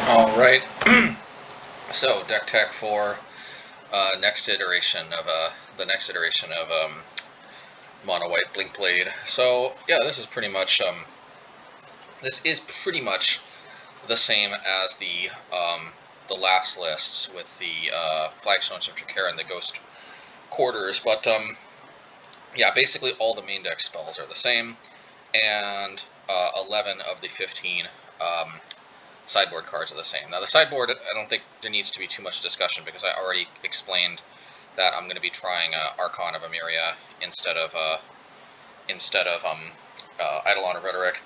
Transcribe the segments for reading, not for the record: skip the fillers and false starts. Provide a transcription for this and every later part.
Alright, so deck tech for next iteration of the next iteration of Mono White Blink Blade. So yeah, this is pretty much the same as the last lists with the Flagstones of Tracara and the Ghost Quarters, but yeah, basically all the main deck spells are the same, and 11 of the 15 sideboard cards are the same. Now the sideboard, I don't think there needs to be too much discussion because I already explained that I'm going to be trying Archon of Emeria instead of Eidolon of Rhetoric.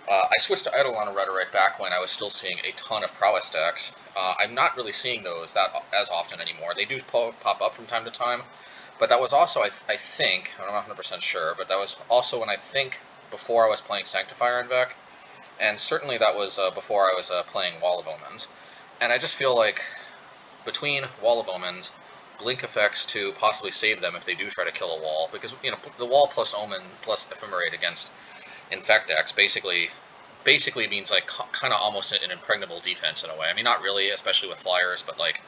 I switched to Eidolon of Rhetoric back when I was still seeing a ton of Prowess decks. I'm not really seeing those as often anymore. They do pop up from time to time, but that was also, I think, I'm not 100% sure, but that was also when I think before I was playing Sanctifier and Vec. And certainly that was before I was playing Wall of Omens. And I just feel like between Wall of Omens, Blink effects to possibly save them if they do try to kill a wall, because the wall plus Omen plus Ephemerate against Infect decks basically means like kind of almost an impregnable defense in a way. I mean, not really, especially with flyers, but like,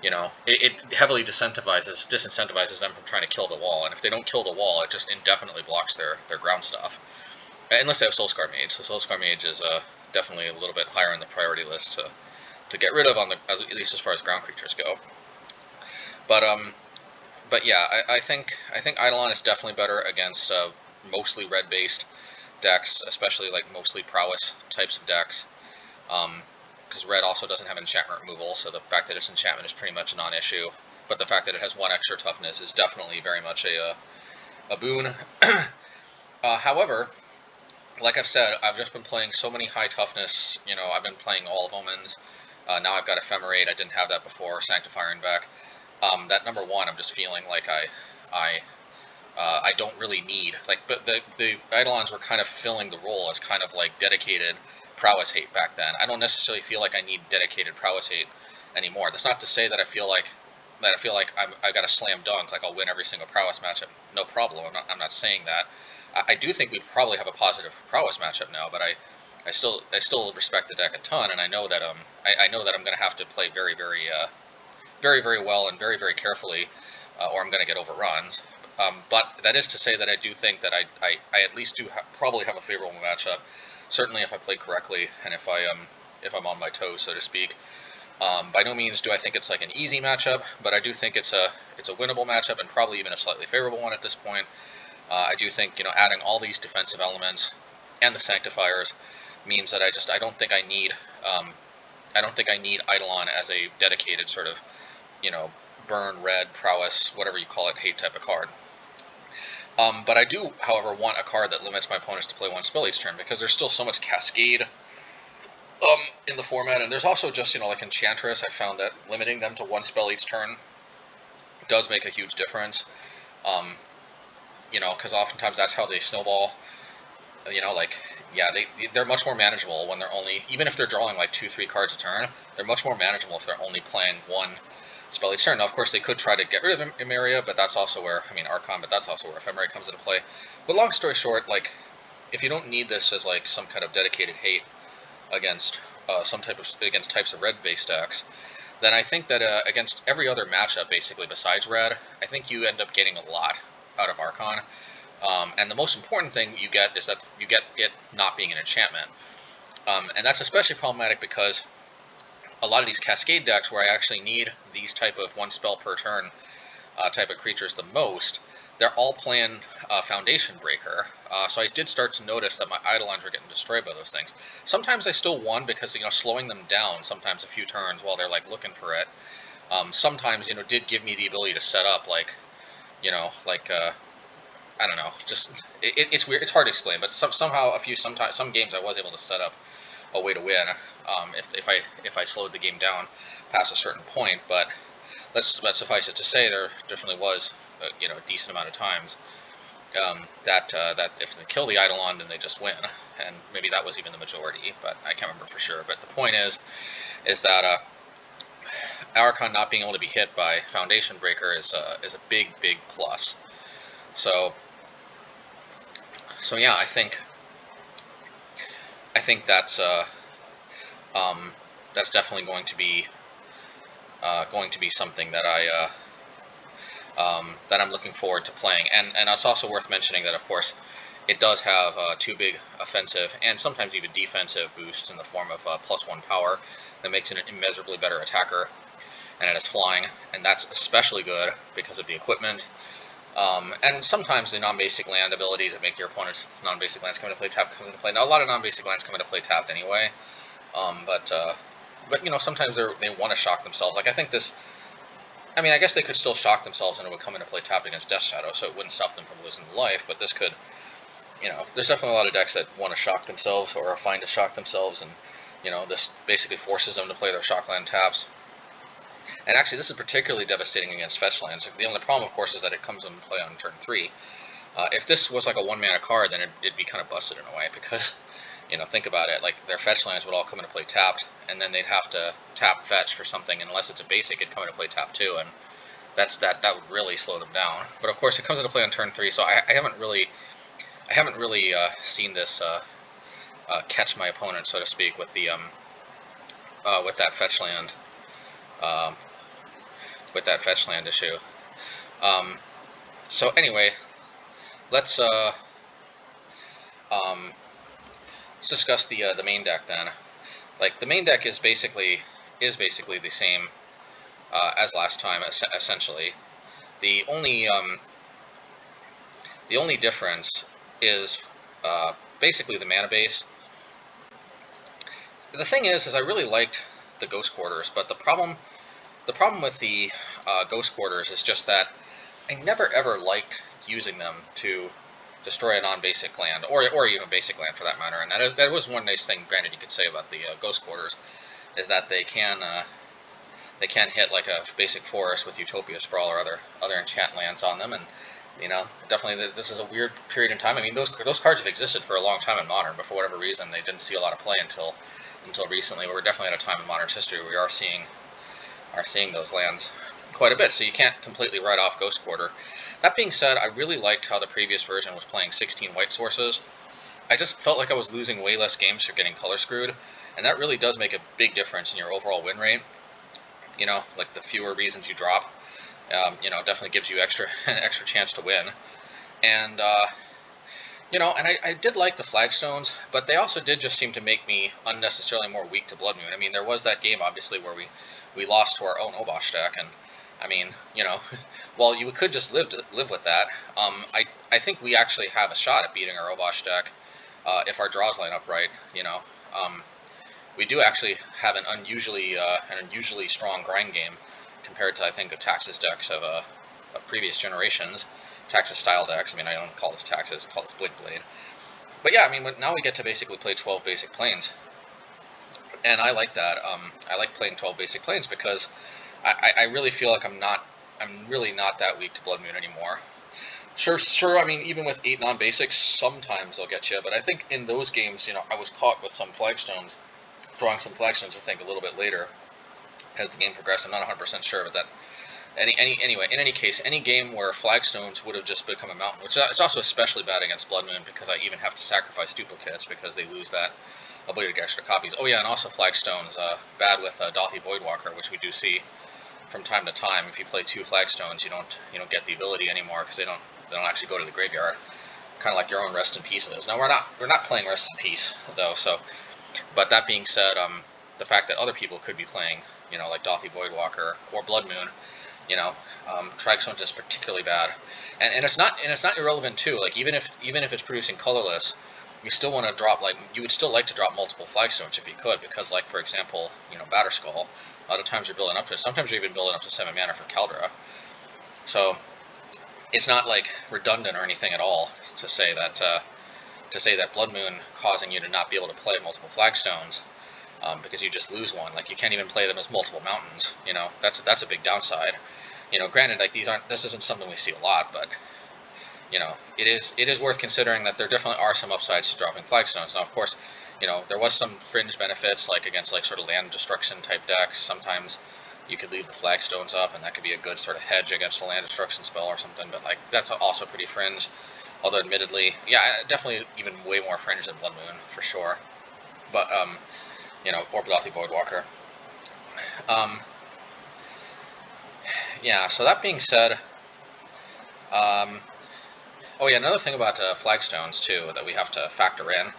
it heavily disincentivizes them from trying to kill the wall. And if they don't kill the wall, it just indefinitely blocks their ground stuff. Unless they have Soulscar Mage. So Soulscar Mage is definitely a little bit higher on the priority list to get rid of at least as far as ground creatures go. But yeah, I think Eidolon is definitely better against mostly red-based decks, especially like mostly Prowess types of decks. Because red also doesn't have enchantment removal, so the fact that it's enchantment is pretty much a non-issue. But the fact that it has 1 extra toughness is definitely very much a boon. However, like I've said, I've just been playing so many high toughness. I've been playing all of Omens. Now I've got Ephemerate. I didn't have that before. Sanctifier and Vec. That number 1, I'm just feeling like I don't really need. But the Eidolons were kind of filling the role as kind of like dedicated Prowess hate back then. I don't necessarily feel like I need dedicated Prowess hate anymore. That's not to say that I feel like I've got a slam dunk, like I'll win every single Prowess matchup, no problem. I'm not saying that. I do think we'd probably have a positive Prowess matchup now, but I still respect the deck a ton, and I know that I'm going to have to play very well and very carefully, or I'm going to get overruns. But that is to say that I do think that I at least do probably have a favorable matchup. Certainly, if I play correctly and if I'm on my toes, so to speak. By no means do I think it's like an easy matchup, but I do think it's a winnable matchup and probably even a slightly favorable one at this point. I do think adding all these defensive elements and the Sanctifiers means that I don't think I need Eidolon as a dedicated sort of burn red Prowess, whatever you call it, hate type of card. But I do, however, want a card that limits my opponents to play 1 spell each turn, because there's still so much Cascade in the format, and there's also just like Enchantress. I found that limiting them to 1 spell each turn does make a huge difference. Because oftentimes that's how they snowball. They're much more manageable when they're only, even if they're drawing like 2-3 cards a turn, they're much more manageable if they're only playing 1 spell each turn. Now, of course, they could try to get rid of Emeria, but that's also where, Archon, but that's also where Ephemerate comes into play. But long story short, like, if you don't need this as like some kind of dedicated hate against against types of red-based decks, then I think that against every other matchup, basically besides red, I think you end up getting a lot out of Archon. And the most important thing you get is that you get it not being an enchantment. And that's especially problematic because a lot of these Cascade decks where I actually need these type of 1 spell per turn type of creatures the most, they're all playing Foundation Breaker. So I did start to notice that my Eidolons were getting destroyed by those things. Sometimes I still won because slowing them down sometimes a few turns while they're like looking for it. Sometimes did give me the ability to set up I don't know, just it's weird. It's hard to explain, but somehow some games I was able to set up a way to win if I slowed the game down past a certain point. But let's suffice it to say there definitely was a decent amount of times that if they kill the Eidolon, then they just win, and maybe that was even the majority, but I can't remember for sure. But the point is that Archon not being able to be hit by Foundation Breaker is a big plus. So yeah, I think that's that's definitely going to be something that that I'm looking forward to playing. And it's also worth mentioning that, of course, it does have 2 big offensive and sometimes even defensive boosts in the form of +1 power that makes it an immeasurably better attacker, and it is flying, and that's especially good because of the equipment. And sometimes the non-basic land ability to make your opponent's non-basic lands come into play tapped come into play. Now, a lot of non-basic lands come into play tapped anyway, but you know, sometimes they want to shock themselves. Like, I think this, I mean, I guess they could still shock themselves and it would come into play tapped against Death Shadow, so it wouldn't stop them from losing life, but this could, you know, there's definitely a lot of decks that want to shock themselves or are fine to shock themselves, and, you know, this basically forces them to play their shock land taps. And actually, this is particularly devastating against fetch lands. The only problem, of course, is that it comes into play on turn 3. If this was like a 1-mana card, then it'd be kind of busted in a way, because, you know, think about it, like, their fetch lands would all come into play tapped, and then they'd have to tap fetch for something, and unless it's a basic, it'd come into play tapped too, and that would really slow them down. But of course, it comes into play on turn 3, so I haven't really seen this catch my opponent, so to speak, with the with that fetch land issue. So anyway, let's discuss the main deck then. Like, the main deck is basically the same as last time, essentially. The only difference is basically the mana base. The thing is I really liked the Ghost Quarters, but the problem with the Ghost Quarters is just that I never ever liked using them to destroy a non-basic land, or even a basic land for that matter. And that was one nice thing, granted, you could say about the Ghost Quarters, is that they can hit like a basic forest with Utopia Sprawl or other enchant lands on them, and, you know, definitely this is a weird period in time. I mean, those cards have existed for a long time in Modern, but for whatever reason they didn't see a lot of play until recently. We're definitely at a time in Modern's history where we are seeing those lands quite a bit, so you can't completely write off Ghost Quarter. That being said, I really liked how the previous version was playing 16 white sources. I just felt like I was losing way less games for getting color screwed, and that really does make a big difference in your overall win rate. You know, like, the fewer reasons you drop, you know, definitely gives you extra chance to win. And you know, and I did like the flagstones, but they also did just seem to make me unnecessarily more weak to Blood Moon. I mean, there was that game, obviously, where we lost to our own Obosh deck, and, I mean, you know, well, you could just live with that. I think we actually have a shot at beating our Obosh deck if our draws line up right, you know. We do actually have an unusually strong grind game compared to, I think, Tax's decks of previous generations. Tax's style decks. I mean, I don't call this Tax's, I call this Blink Blade. But yeah, I mean, now we get to basically play 12 basic planes, and I like that. I like playing 12 basic planes because I really feel like I'm really not that weak to Blood Moon anymore. Sure. I mean, even with 8 non-basics, sometimes they'll get you. But I think in those games, you know, I was caught with some flagstones, drawing some flagstones, I think, a little bit later as the game progressed. I'm not 100% sure, but that. Anyway, in any case, any game where flagstones would have just become a mountain, which is also especially bad against Blood Moon, because I even have to sacrifice duplicates because they lose that ability to get extra copies. Oh yeah, and also flagstones, bad with Dothy Voidwalker, which we do see from time to time. If you play 2 flagstones, you don't get the ability anymore because they don't actually go to the graveyard. Kind of like your own Rest in Peace is. Now we're not playing Rest in Peace though, so. But that being said, the fact that other people could be playing, you know, like Dothy Voidwalker or Blood Moon, you know, Flagstone's is particularly bad, and it's not irrelevant too. Like, even if it's producing colorless, you still want to drop, like, you would still like to drop multiple Flagstones if you could, because, like, for example, you know, Batterskull, a lot of times you're building up to it. Sometimes you're even building up to 7 mana for Caldera. So it's not like redundant or anything at all to say that Blood Moon causing you to not be able to play multiple Flagstones. Because you just lose one. Like, you can't even play them as multiple mountains. You know, that's a big downside. You know, granted, like, this isn't something we see a lot, but, you know, it is worth considering that there definitely are some upsides to dropping flagstones. Now, of course, you know, there was some fringe benefits, like against, like, sort of land destruction type decks. Sometimes you could leave the flagstones up, and that could be a good sort of hedge against a land destruction spell or something. But, like, that's also pretty fringe. Although, admittedly, yeah, definitely even way more fringe than Blood Moon for sure. But you know, or Blothi Voidwalker. Yeah, so that being said, oh yeah, another thing about flagstones too that we have to factor in,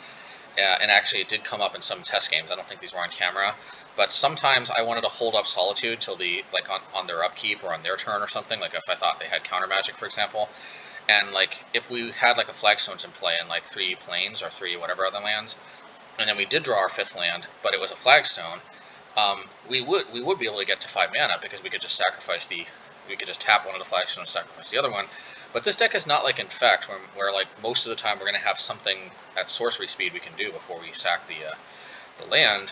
and actually it did come up in some test games, I don't think these were on camera, but sometimes I wanted to hold up Solitude till the, like on their upkeep or on their turn or something, like if I thought they had counter magic, for example, and like if we had like a flagstones in play and like 3 plains or 3 whatever other lands, and then we did draw our 5th land, but it was a flagstone, we would be able to get to 5 mana because we could just sacrifice we could just tap one of the flagstones and sacrifice the other one. But this deck is not like Infect, where like most of the time we're going to have something at sorcery speed we can do before we sack the land.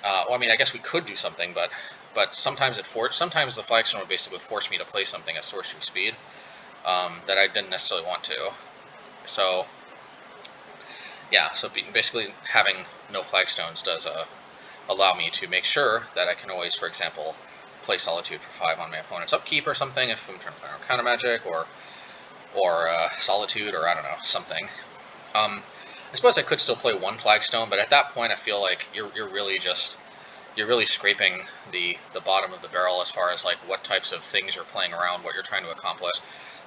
Well, I mean, I guess we could do something, but sometimes sometimes the flagstone would basically force me to play something at sorcery speed that I didn't necessarily want to. So yeah, so basically having no flagstones does allow me to make sure that I can always, for example, play Solitude for 5 on my opponent's upkeep or something if I'm trying to play around counter magic, or Solitude, or I don't know, something. I suppose I could still play 1 flagstone, but at that point I feel like you're really scraping the bottom of the barrel as far as like what types of things you're playing around, what you're trying to accomplish.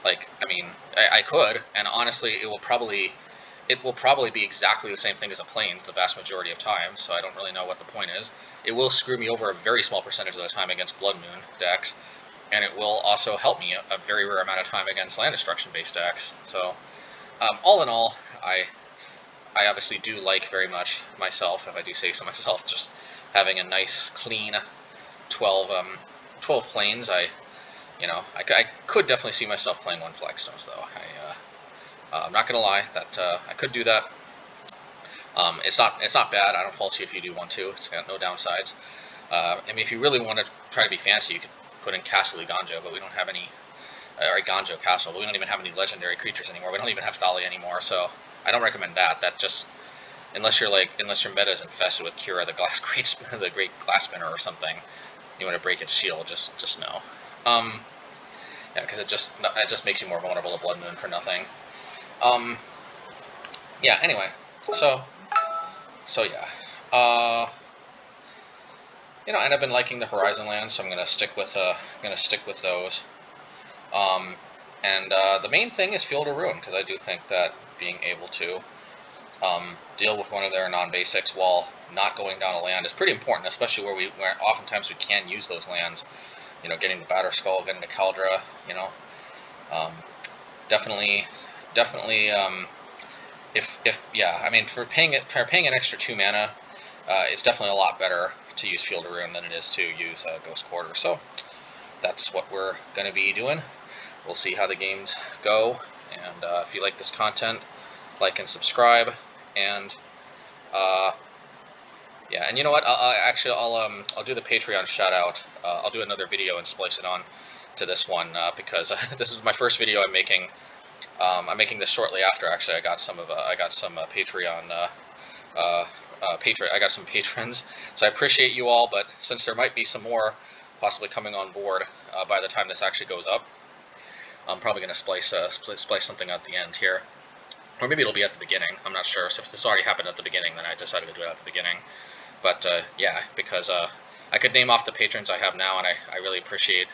Like, I mean, I could, and honestly, it will probably be exactly the same thing as a plane the vast majority of times, so I don't really know what the point is. It will screw me over a very small percentage of the time against Blood Moon decks, and it will also help me a very rare amount of time against land destruction based decks. So all in all, I obviously do like very much myself, if I do say so myself, just having a nice clean 12 planes. I could definitely see myself playing 1 flagstones though. I'm not gonna lie, that I could do that. It's not bad. I don't fault you if you do want to. It's got no downsides. I mean, if you really want to try to be fancy, you could put in Castle Ganjo, but we don't have any, or Ganjo Castle, but we don't even have any legendary creatures anymore. We don't even have Thalia anymore, so I don't recommend that. That just, unless your meta is infested with Kira, the Great Glass Spinner or something, you want to break its shield. Just no. Yeah, because it just makes you more vulnerable to Blood Moon for nothing. Yeah. Anyway, so yeah. And I've been liking the Horizon lands, so I'm gonna stick with those. And the main thing is Field of Ruin, because I do think that being able to deal with one of their non-basics while not going down a land is pretty important, especially where oftentimes we can use those lands. Getting the Batterskull, getting the Kaldra. Definitely. I mean, for paying an extra 2 mana, it's definitely a lot better to use Field of Ruin than it is to use Ghost Quarter. So that's what we're going to be doing. We'll see how the games go, and if you like this content, like and subscribe, and yeah, and you know what? I'll do the Patreon shout out. I'll do another video and splice it on to this one because this is my first video I'm making. I'm making this shortly after. Actually, I got some Patreon. I got some patrons, so I appreciate you all. But since there might be some more possibly coming on board by the time this actually goes up, I'm probably going to splice something at the end here, or maybe it'll be at the beginning. I'm not sure. So if this already happened at the beginning, then I decided to do it at the beginning. But yeah, because I could name off the patrons I have now, and I really appreciate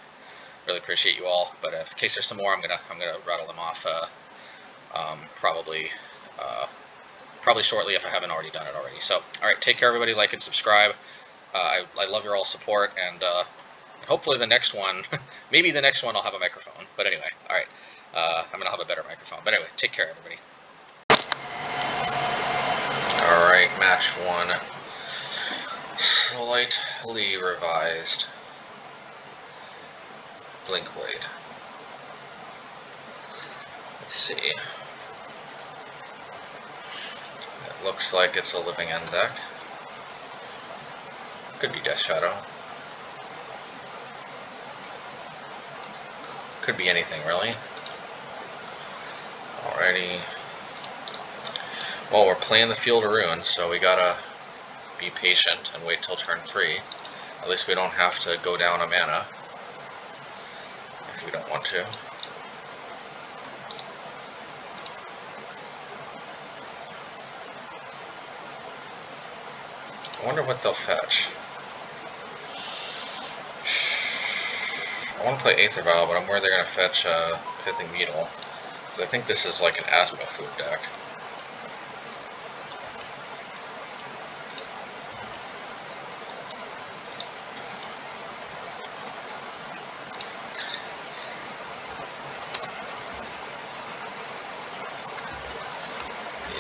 you all. But in case there's some more, I'm gonna rattle them off probably shortly if I haven't already done it already. So all right, take care everybody, like and subscribe. I love your all support, and hopefully the next one, maybe the next one I'll have a microphone. But anyway, all right, I'm gonna have a better microphone. But anyway, take care everybody. All right, match 1. Slightly revised Blinkblade. Let's see. It looks like it's a Living End deck. Could be Death Shadow. Could be anything, really. Alrighty. Well, we're playing the Field of Ruin, so we gotta be patient and wait till turn 3. At least we don't have to go down a mana if we don't want to. I wonder what they'll fetch. I want to play Aether Vial, but I'm worried they're going to fetch Pithing Needle. Because I think this is like an Asmofood deck.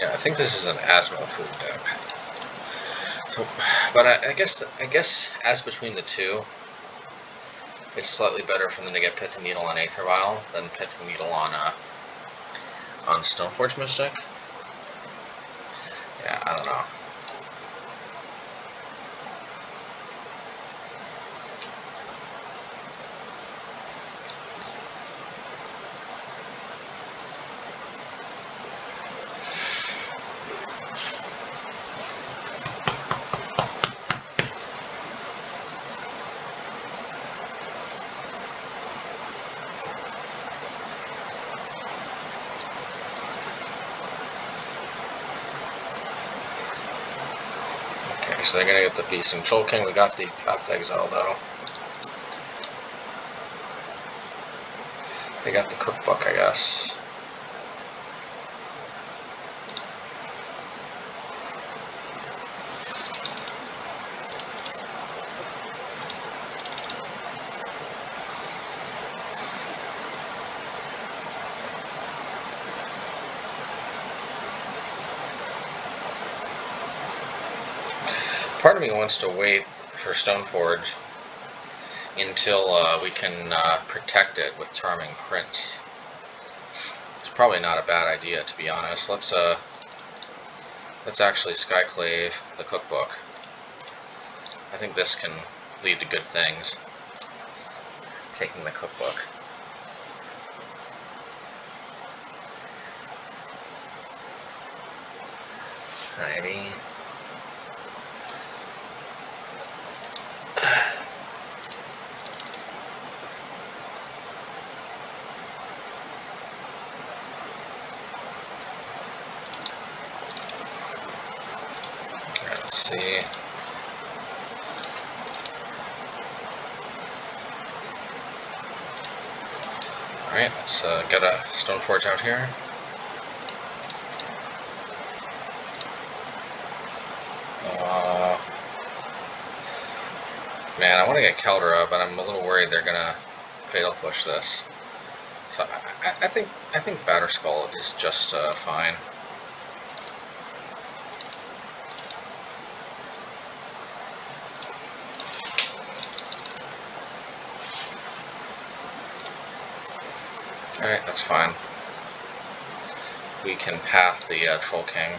Yeah, I think this is an Asmofood deck. So, but I guess as between the two, it's slightly better for them to get Pithing Needle on Aether Vial than Pithing Needle on Stoneforge Mystic. Yeah, I don't know. So they're gonna get the Feasting Troll King. We got the Path to Exile though. They got the Cookbook, I guess. Part of me wants to wait for Stoneforge until we can protect it with Charming Prince. It's probably not a bad idea, to be honest. Let's actually Skyclave the Cookbook. I think this can lead to good things. Taking the Cookbook. Alrighty. Let's see. Alright, let's get a Stoneforge out here. Man, I want to get Caldera, but I'm a little worried they're gonna Fatal Push this. So I think Batterskull is just fine. Alright, that's fine. We can path the Troll King.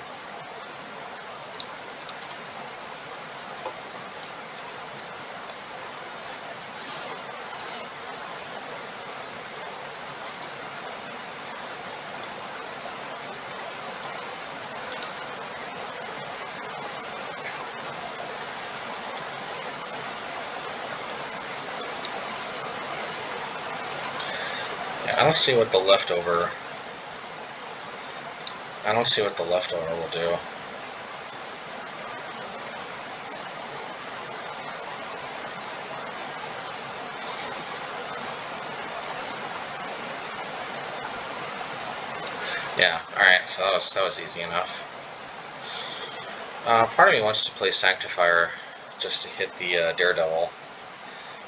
I don't see what the leftover. I don't see what the leftover will do. Yeah. All right. So that was easy enough. Part of me wants to play Sanctifier just to hit the Daredevil,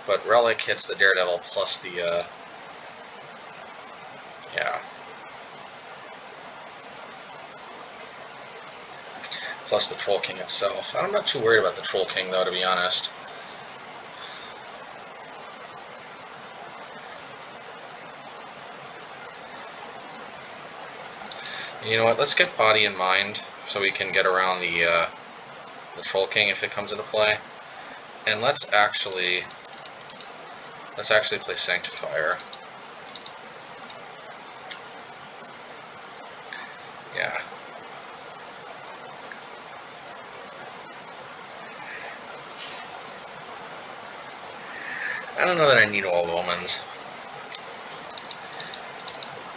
but Relic hits the Daredevil plus the. Yeah. Plus the Troll King itself. I'm not too worried about the Troll King, though, to be honest. You know what? Let's get Body and Mind so we can get around the Troll King if it comes into play, and let's actually play Sanctifier. Yeah. I don't know that I need all Omans.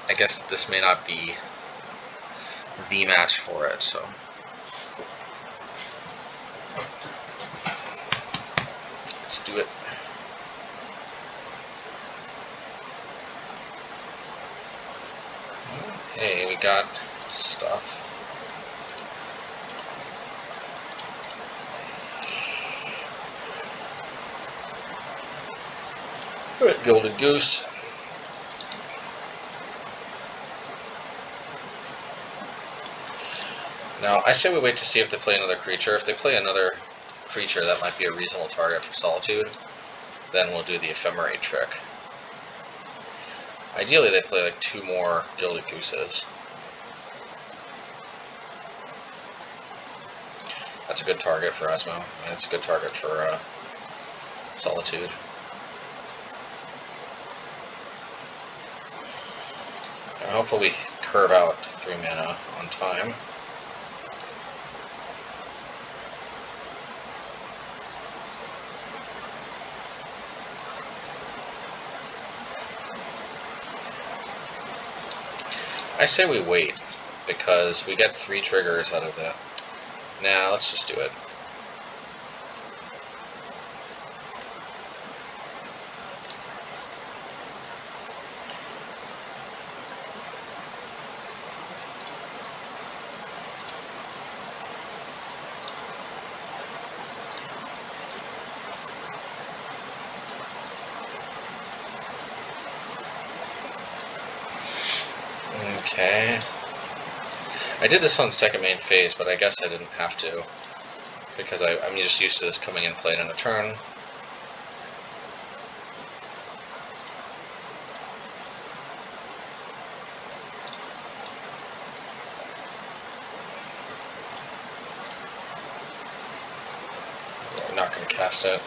I guess this may not be the match for it, so. Let's do it. Hey, we got stuff. Alright, Golden Goose. Now, I say we wait to see if they play another creature. If they play another creature that might be a reasonable target for Solitude, then we'll do the Ephemerate trick. Ideally, they play like 2 more Gilded Gooses. That's a good target for Asmo, and it's a good target for Solitude. And hopefully we curve out 3 mana on time. I say we wait, because we get 3 triggers out of that. Nah, let's just do it. Okay. I did this on second main phase, but I guess I didn't have to, because I'm just used to this coming in played in a turn. I'm not going to cast it.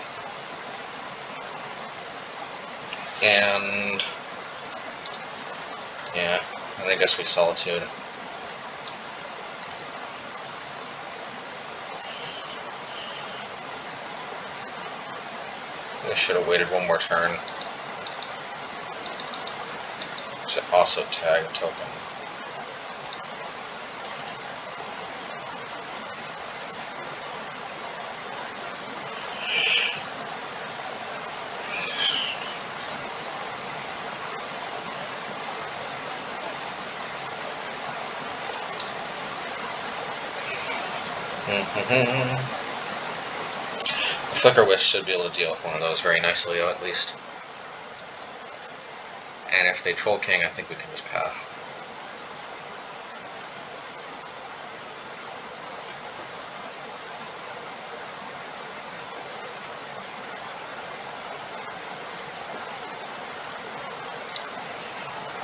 And yeah, and I guess we Solitude. I should have waited 1 more turn. Should also tag a token. Flickerwisp should be able to deal with one of those very nicely, at least. And if they Troll King, I think we can just pass.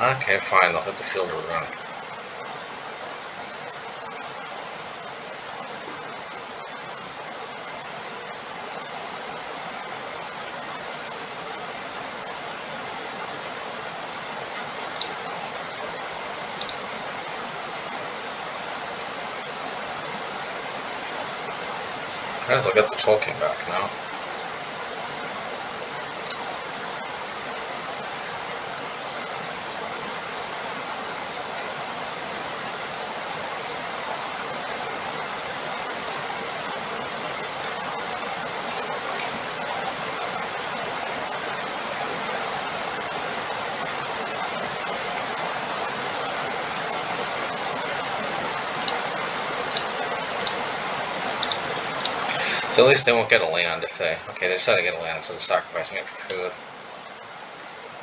Okay, fine, they'll hit the field or run. Okay, they'll get the Troll King back now. So at least they won't get a land if they... Okay, they decided to get a land instead of sacrificing it for food.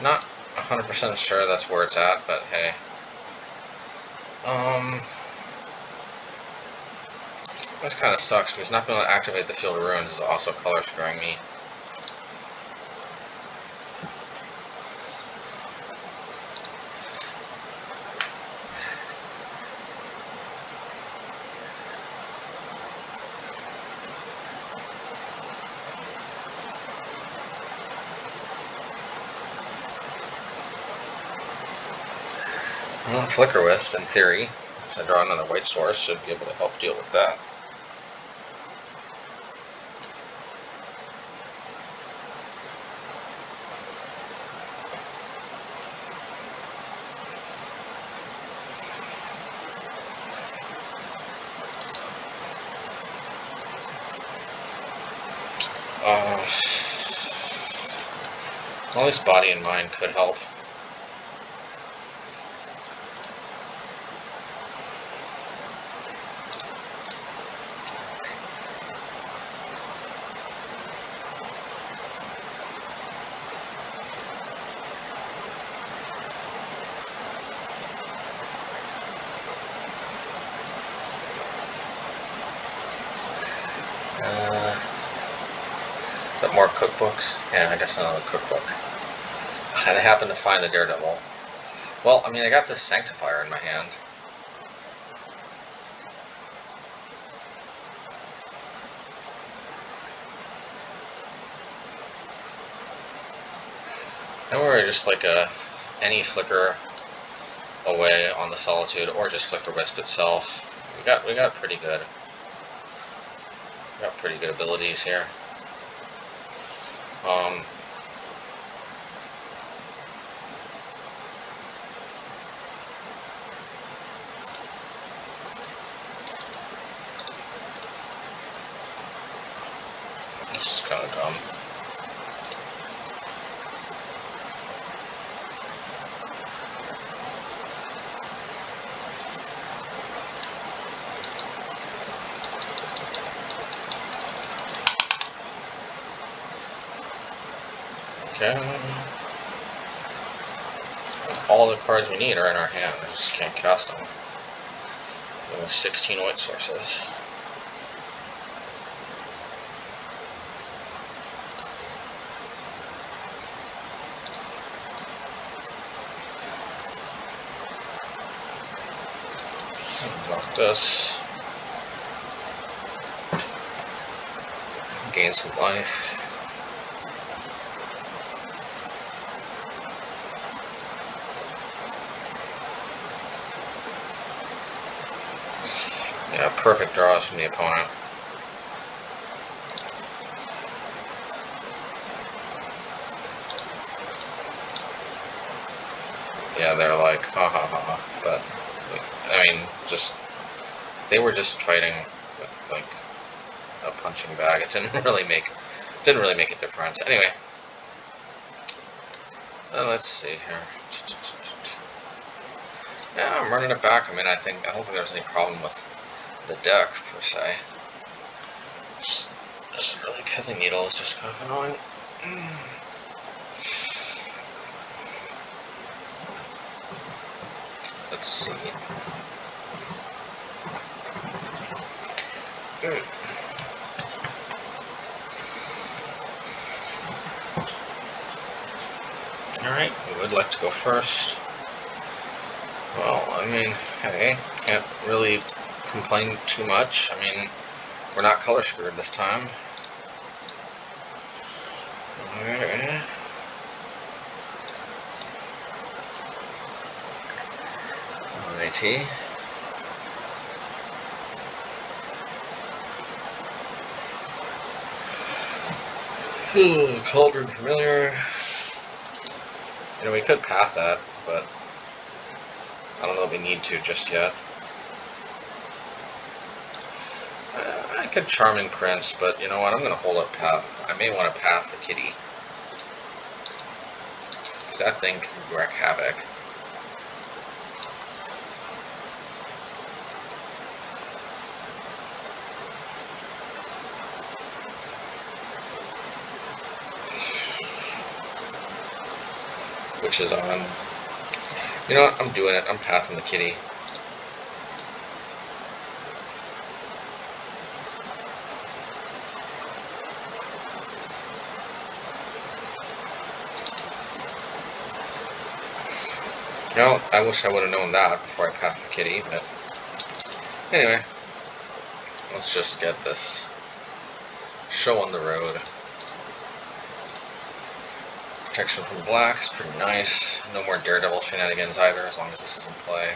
Not 100% sure that's where it's at, but hey. This kind of sucks, because not being able to activate the Field of Ruins is also color screwing me. Well, Flickerwisp, in theory, if I draw another white source, should be able to help deal with that. At least body and mind could help. But more cookbooks? Yeah, I guess another cookbook. I happened to find the Daredevil. Well, I mean, I got this Sanctifier in my hand. And we're just like any flicker away on the Solitude, or just Flickerwisp itself. We got pretty good. We got pretty good abilities here. This is kind of dumb. Okay. All the cards we need are in our hand. I just can't cast them. We have 16 white sources. Drop this. Gain some life. Yeah, perfect draws from the opponent. Yeah, they're like, ha ha ha, but, I mean, they were just fighting with, like, a punching bag. It didn't really make a difference. Anyway, let's see here. Yeah, I'm running it back. I mean, I don't think there's any problem with the deck per se. Just really Pithing Needle is just kind of annoying. Let's see. Alright, we would like to go first. Well, I mean, hey, can't really complain too much. I mean, we're not color screwed this time. Alright. Alrighty. Cauldron Familiar. You know, we could path that, but I don't know if we need to just yet. I could Charming Prince, but you know what? I'm going to hold up Path. I may want to Path the kitty. Because that thing can wreak havoc. Which is on. You know what? I'm doing it. I'm Pathing the kitty. Well, I wish I would have known that before I pathed the kitty, but anyway, let's just get this show on the road. Protection from blacks, pretty nice. No more Daredevil shenanigans either, as long as this is in play.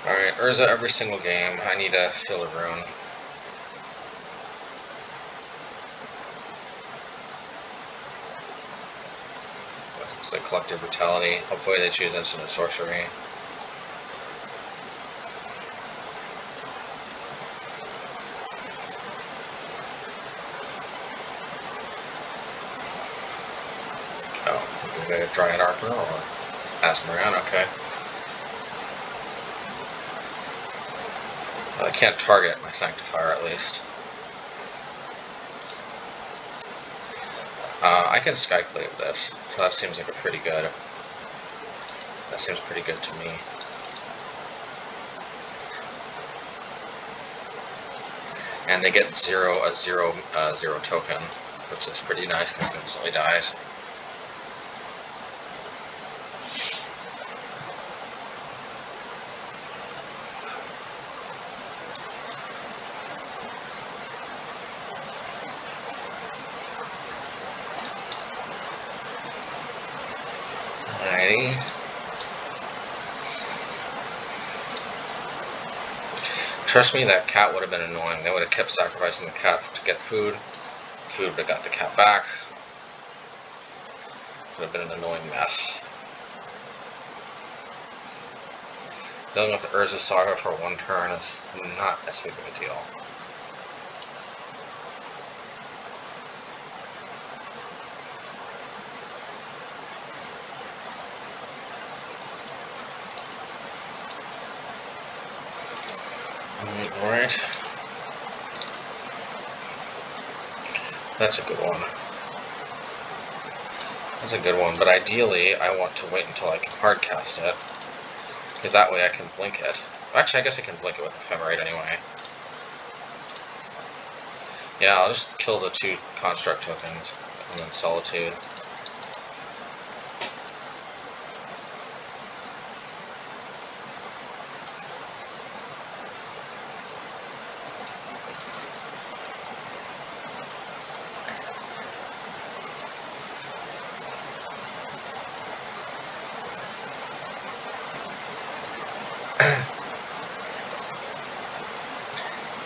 Alright, Urza every single game. I need a Field of Ruin. It's like Collective Brutality. Hopefully they choose Instant and Sorcery. Oh, I'm gonna get Dryad Arbor or Asmoran, okay. Well, I can't target my Sanctifier at least. I can Skyclave this, so that seems like a pretty good. That seems pretty good to me. And they get zero token, which is pretty nice because it instantly dies. Alrighty. Trust me, that cat would have been annoying. They would have kept sacrificing the cat to get food. The food would have got the cat back. Would have been an annoying mess. Dealing with the Urza Saga for one turn is not as big of a deal. Alright. That's a good one. That's a good one, but ideally I want to wait until I can hardcast it, because that way I can blink it. Actually, I guess I can blink it with Ephemerate anyway. Yeah, I'll just kill the 2 construct tokens, and then Solitude.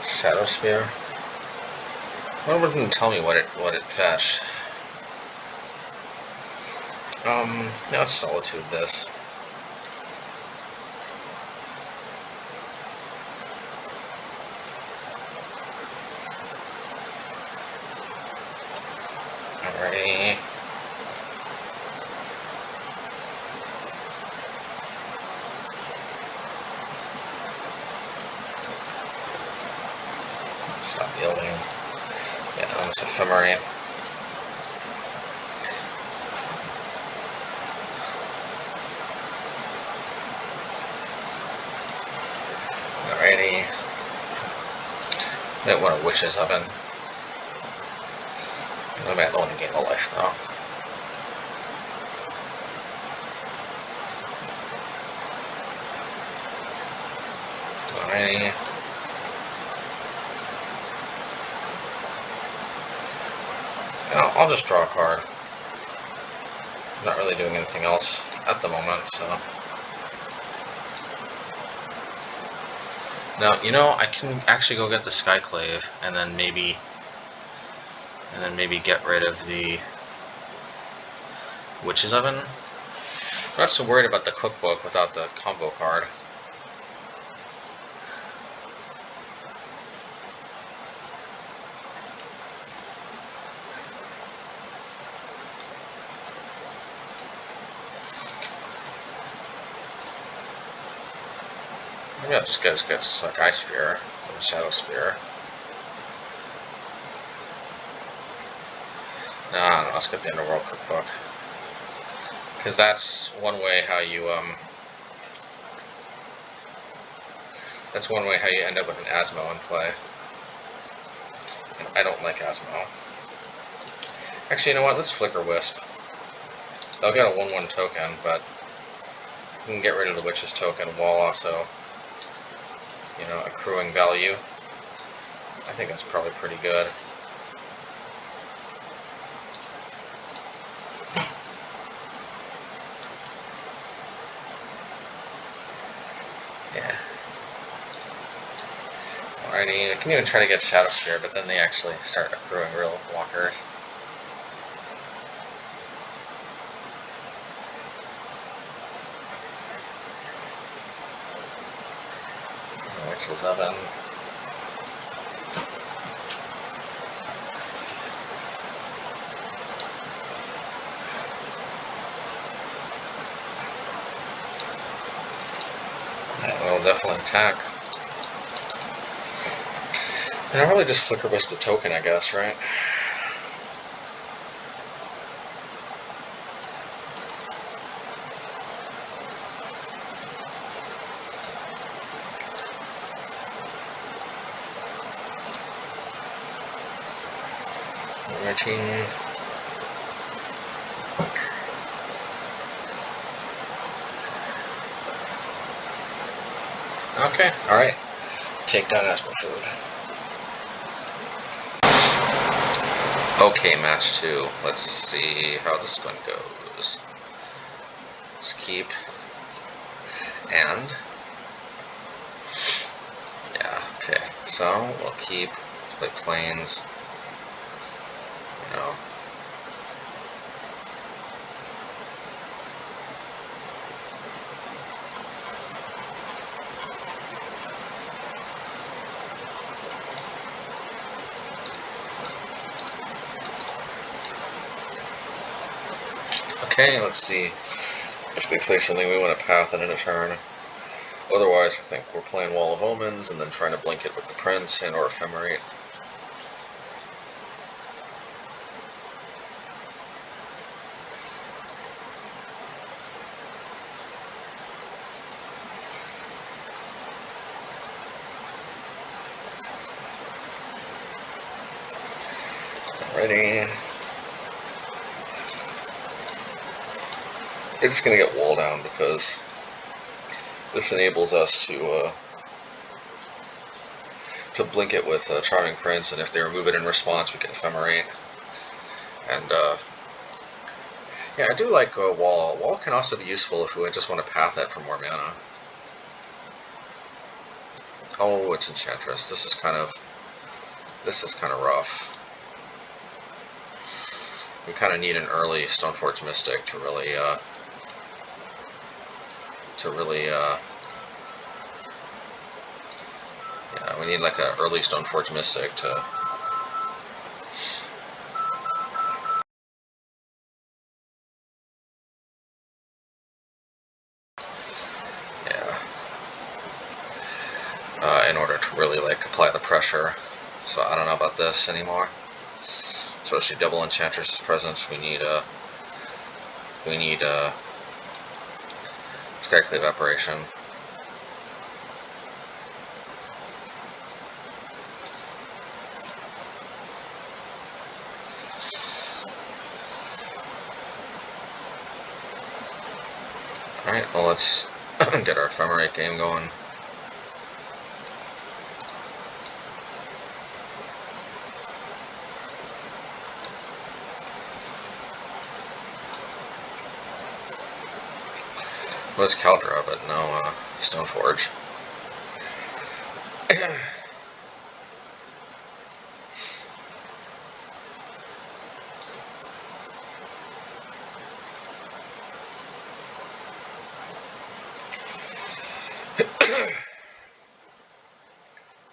Shadow Spear. What wouldn't tell me what it fetched? Yeah, let's Solitude this. Alrighty. Stop yielding. Yeah, let's Ephemerate. Alrighty. Might want a Witch's Oven. I might want to gain the life though. Alrighty. I'll just draw a card. I'm not really doing anything else at the moment, so. Now, you know, I can actually go get the Skyclave and then maybe get rid of the Witch's Oven. I'm not so worried about the cookbook without the combo card. Maybe I'll just get Sky Spear or Shadow Spear. No, I don't know, let's get the Underworld Cookbook. Because that's one way how you, that's one way how you end up with an Asmo in play. And I don't like Asmo. Actually, you know what, let's Flickerwisp. They'll get a 1/1 token, but we can get rid of the Witch's token while also, you know, accruing value. I think that's probably pretty good. Yeah. Alrighty, I can even try to get Shadow Spear, but then they actually start accruing real walkers. Witch's Oven. I'll definitely attack. And I'll really just Flickerwisp the token, I guess, right? Okay, alright. Take down Asmofood. Okay, match 2. Let's see how this one goes. Let's keep. And. Yeah, okay. So, we'll keep. Play planes. You know. Okay, let's see if they play something we want to path in a turn. Otherwise, I think we're playing Wall of Omans and then trying to blink it with the Prince and or Ephemerate. Alrighty. They're just going to get wall down because this enables us to blink it with Charming Prince, and if they remove it in response, we can Ephemerate. And yeah, I do like Wall. Wall can also be useful if we just want to path it for more mana. Oh, it's Enchantress. This is kind of rough. We kind of need an early Stoneforge Mystic to really yeah, we need like an early Stoneforge Mystic to. In order to really like apply the pressure. So I don't know about this anymore. Especially double Enchantress presence. We need Skyclave Apparition. Alright, well let's get our Ephemerate game going. Was Caldra, but no Stoneforge.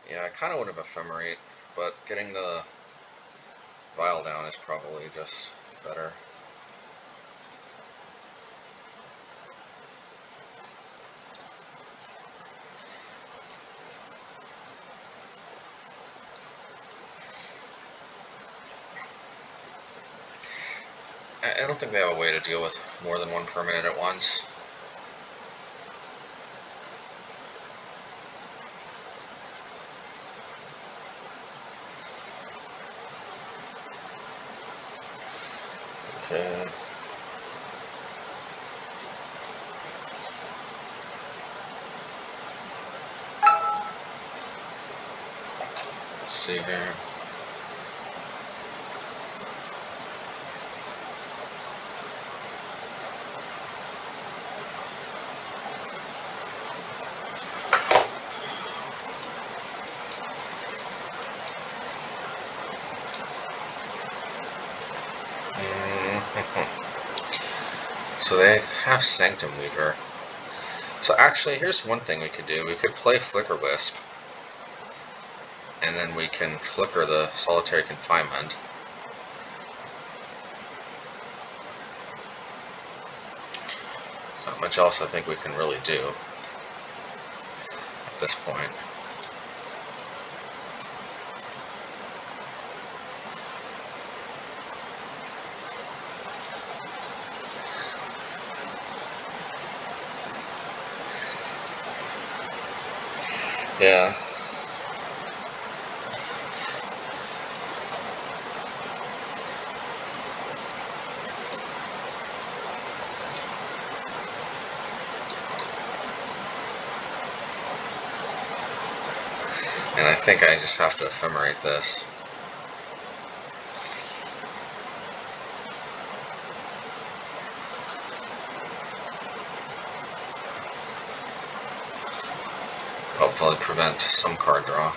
Yeah, I kind of would have Ephemerate, but getting the Vial down is probably just better. I don't think they have a way to deal with more than one permanent at once. Okay. Let's see here. So they have Sanctum Weaver. So actually, here's one thing we could do. We could play Flickerwisp, and then we can flicker the Solitary Confinement. There's not much else I think we can really do. this point. Yeah. And I think I just have to ephemerate this. Hopefully prevent some card draw.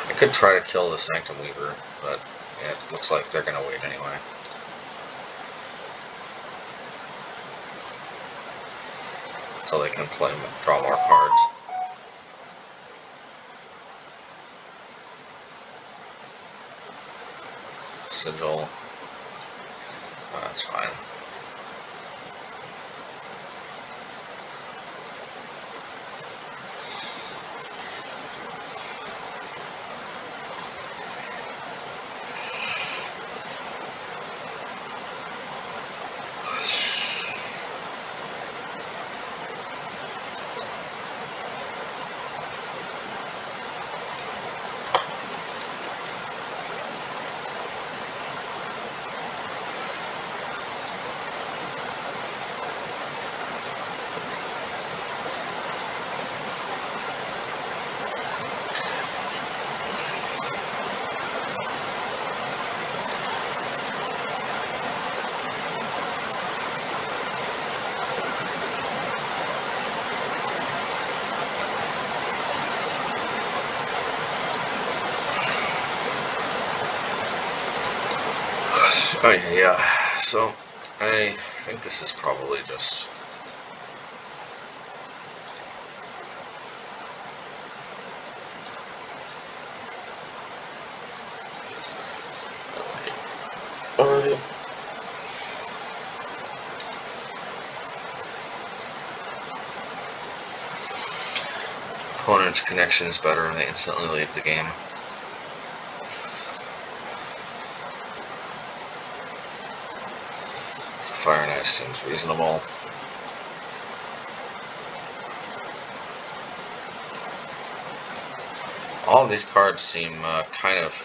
I could try to kill the Sanctum Weaver, but it looks like they're going to wait anyway. Until they can draw more cards. Sigil. Oh, that's fine. Oh yeah, so I think this is probably just opponent's connection is better and they instantly leave the game. Fire Knight seems reasonable. All of these cards seem kind of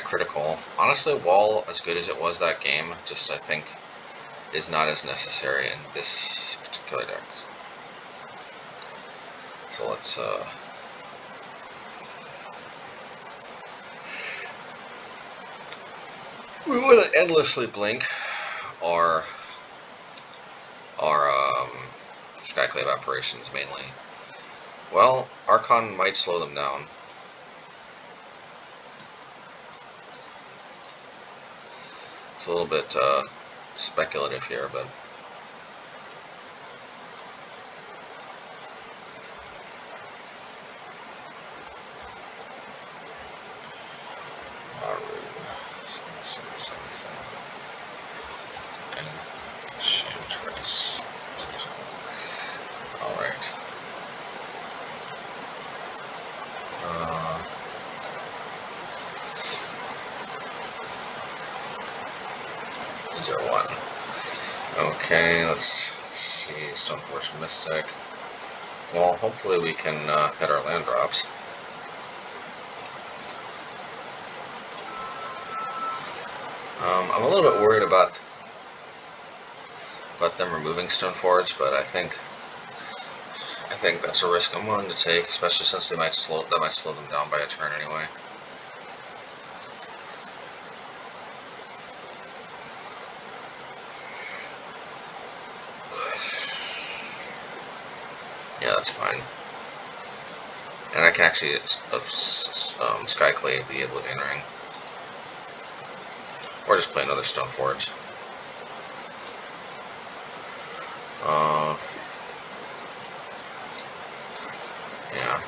critical. Honestly, Wall, as good as it was that game, just I think is not as necessary in this particular deck. So let's we want to endlessly blink our Skyclave Apparitions mainly. Well, Archon might slow them down. It's a little bit speculative here, but Enchantress. All right. 0-1. Okay, let's see. Stoneforge Mystic. Well, hopefully we can hit our land drops. I'm a little bit worried about them removing Stoneforge, but I think that's a risk I'm willing to take, especially since that might slow them down by a turn anyway. Yeah, that's fine. And I can actually Skyclave the Oblivion Ring. Or just play another Stoneforge. Yeah.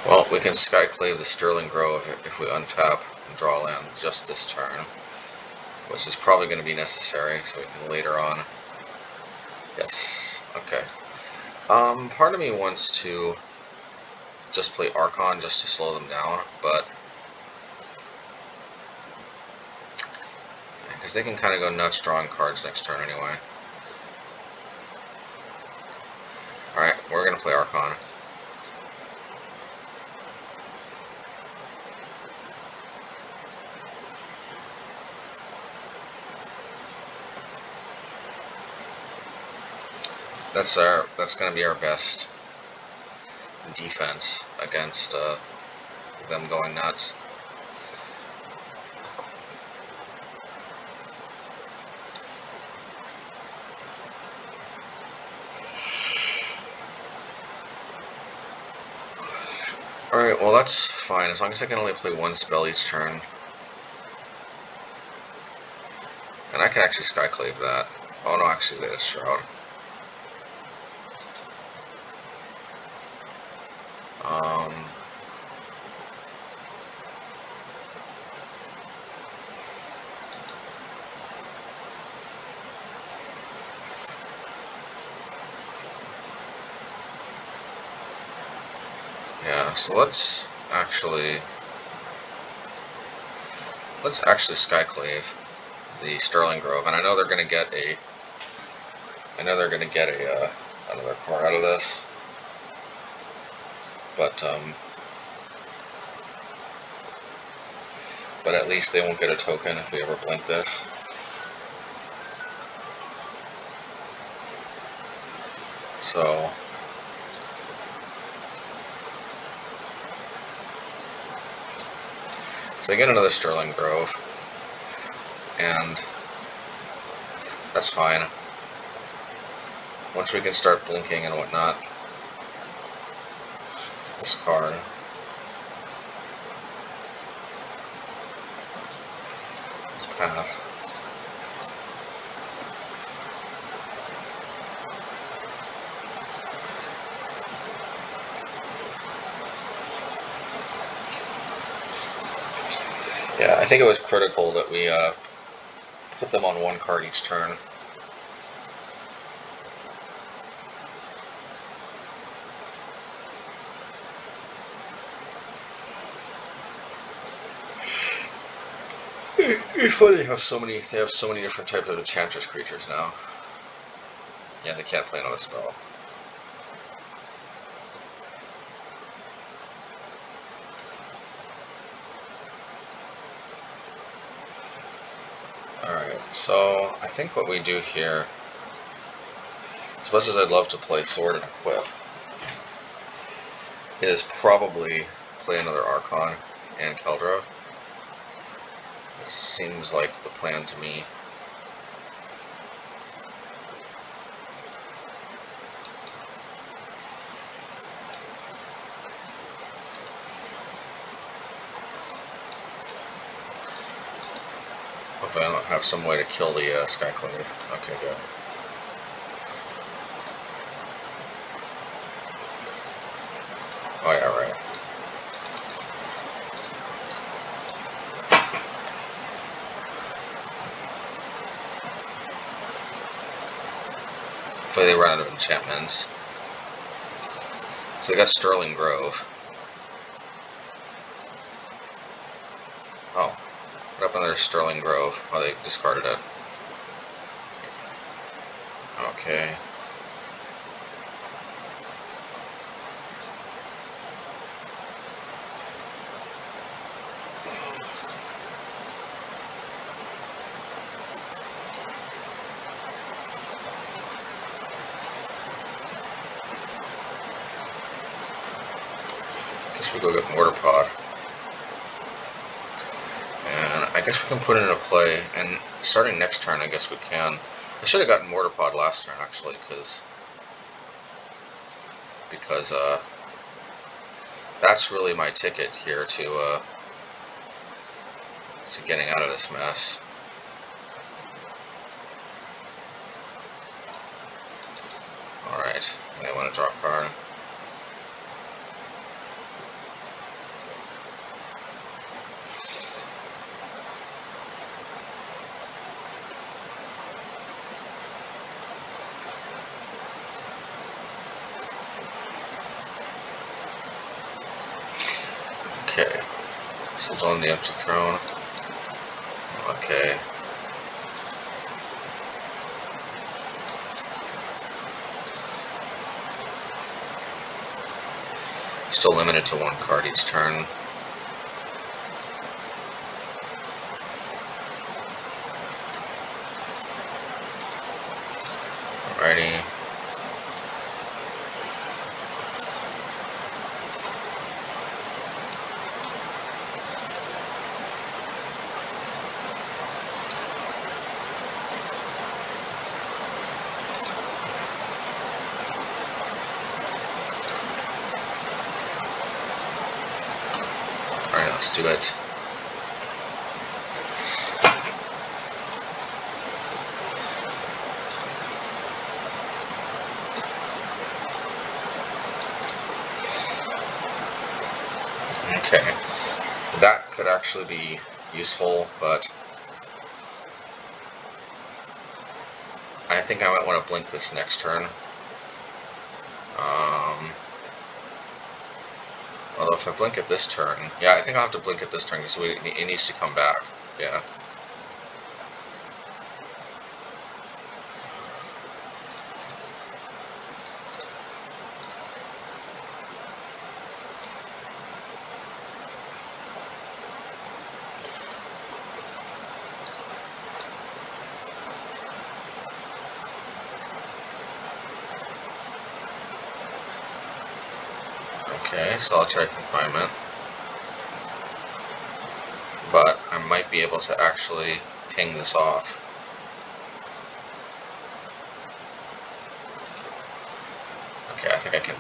Well, we can Skyclave the Sterling Grove if we untap and draw land just this turn, which is probably going to be necessary, so we can later on. Yes, okay. Part of me wants to just play Archon just to slow them down, but because they can kind of go nuts drawing cards next turn anyway. Alright, we're going to play Archon. That's going to be our best defense against them going nuts. Alright, well that's fine, as long as I can only play one spell each turn. And I can actually Skyclave that. Oh no, actually they had a Shroud. Yeah, so let's actually Skyclave the Sterling Grove, and I know they're gonna get another card out of this, but at least they won't get a token if we ever blink this. So they get another Sterling Grove, and that's fine. Once we can start blinking and whatnot, this card. This path. Yeah, I think it was critical that we put them on one card each turn. It's funny they have so many different types of Enchantress creatures now. Yeah, they can't play another spell. Alright, so I think what we do here, as much as I'd love to play Sword and Equip, is probably play another Archon and Keldra. This seems like the plan to me. Hopefully I don't have some way to kill the Skyclave. Okay, good. Oh yeah, right. Hopefully they run out of enchantments. So they got Sterling Grove. Oh. What happened to their Sterling Grove? Oh, they discarded it. Okay. Guess we go get Mortar Pod. And I guess we can put it into play, and starting next turn I guess we can. I should have gotten Mortar Pod last turn actually, because that's really my ticket here to getting out of this mess. Alright, they want to draw a card. Okay. Still on the empty throne. Okay. Still limited to one card each turn. Alrighty. Alright, let's do it. Okay, that could actually be useful, but I think I might want to blink this next turn. Although if I blink it this turn, yeah, I think I'll have to blink it this turn because it needs to come back. Yeah. Okay, solitary confinement. But I might be able to actually ping this off. Okay, I think I can,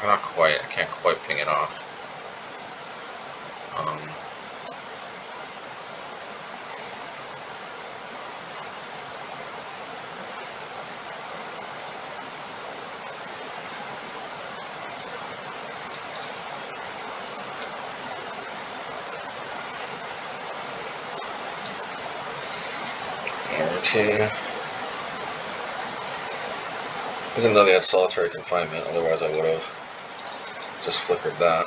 not quite, I can't quite ping it off. Okay. I didn't know they had solitary confinement, otherwise I would have just flickered that.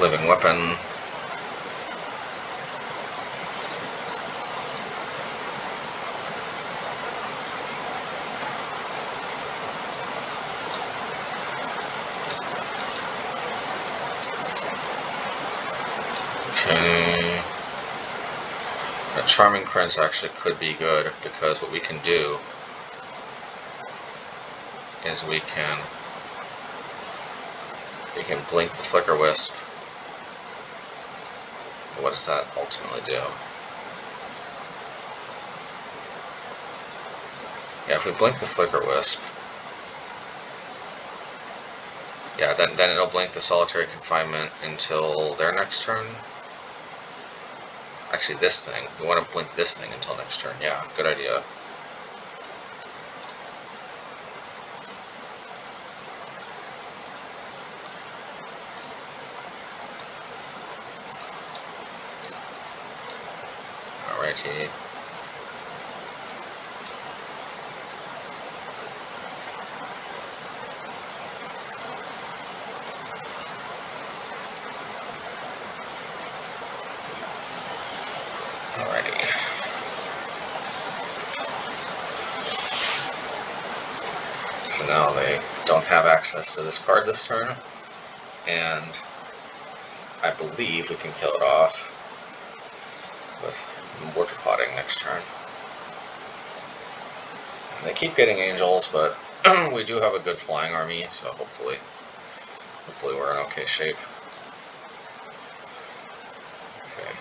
Living weapon. Okay. A Charming Prince actually could be good because what we can do is we can blink the Flickerwisp. What does that ultimately do? Yeah, if we blink the Flickerwisp, yeah, then it'll blink the solitary confinement until their next turn. Actually, this thing. We want to blink this thing until next turn. Yeah, good idea. Alrighty. Alrighty. So now they don't have access to this card this turn, and I believe we can kill it off with Mortar Potting next turn. And they keep getting angels, but we do have a good flying army, so hopefully we're in okay shape. Okay.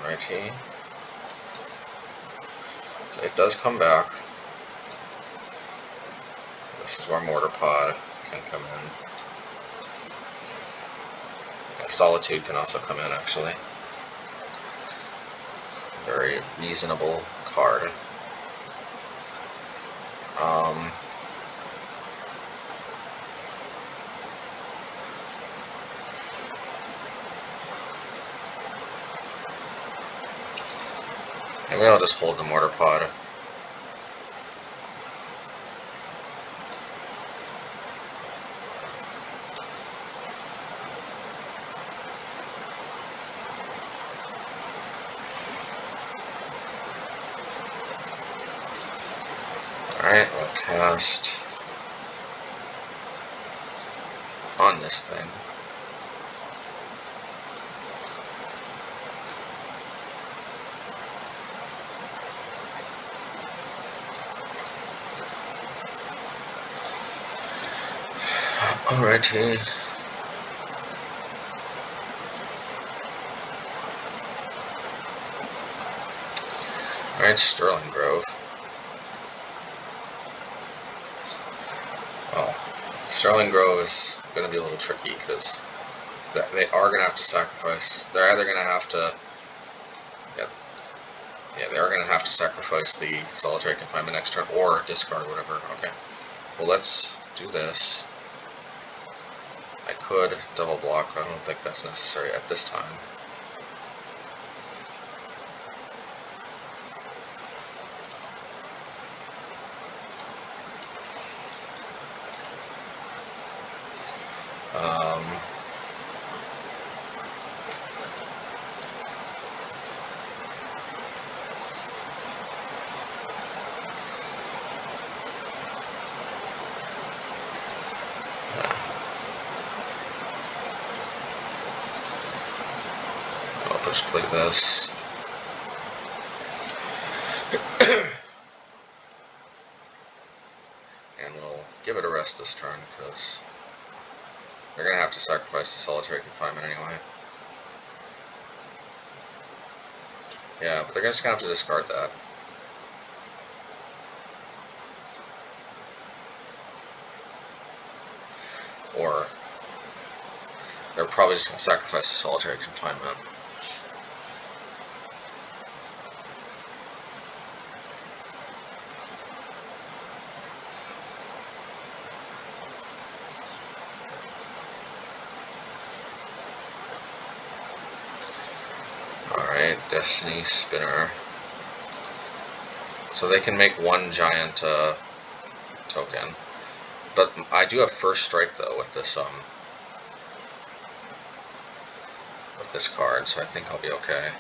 Righty. So it does come back. This is where Mortar Pod can come in. Solitude can also come in, actually. Very reasonable card. Maybe I'll just hold the Mortar Pod. Alright, we'll cast on this thing. Alrighty. Alright, Sterling Grove. Well, Sterling Grove is going to be a little tricky because they are going to have to sacrifice. They're either going to have to. Yeah, they are going to have to sacrifice the Solitary Confinement next turn or discard whatever. Okay. Well, let's do this. I could double block, but I don't think that's necessary at this time. I'll just play this. And we'll give it a rest this turn because they're going to have to sacrifice the Solitary Confinement anyway. Yeah, but they're just going to have to discard that. Or they're probably just going to sacrifice the Solitary Confinement. Alright, Destiny Spinner. So they can make one giant token. But I do have first strike though with this card, so I think I'll be okay.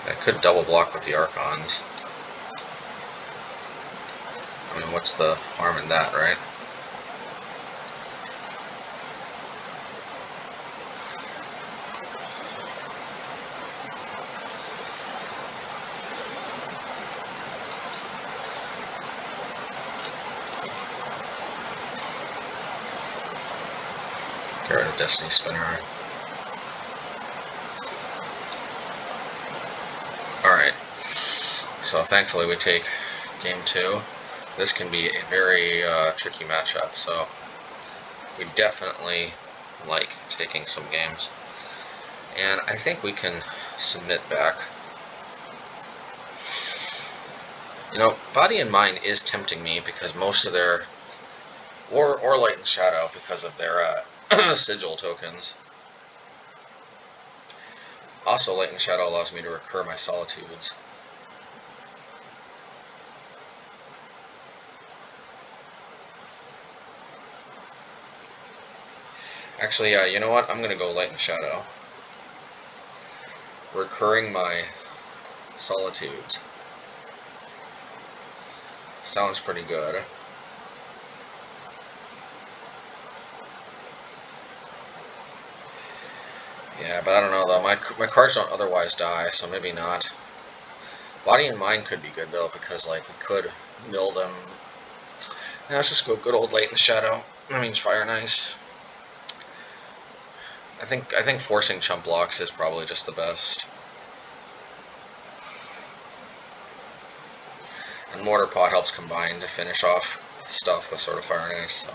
I could double block with the Archons. I mean, what's the harm in that, right? Get rid of Destiny Spinner. Alright, so thankfully we take game 2. This can be a very tricky matchup, so we definitely like taking some games. And I think we can submit back. You know, Body and Mind is tempting me because most of their... Or Light and Shadow because of their sigil tokens. Also, Light and Shadow allows me to recur my Solitudes. Actually, yeah, you know what? I'm going to go Light and Shadow. Recurring my Solitudes. Sounds pretty good. Yeah, but I don't know though. My cards don't otherwise die, so maybe not. Body and Mind could be good though, because like we could mill them. Now let's just go good old Light and Shadow. That means Fire and Ice. I think forcing chump blocks is probably just the best. And Mortar Pot helps combine to finish off stuff with sort of Fire and Ice. So.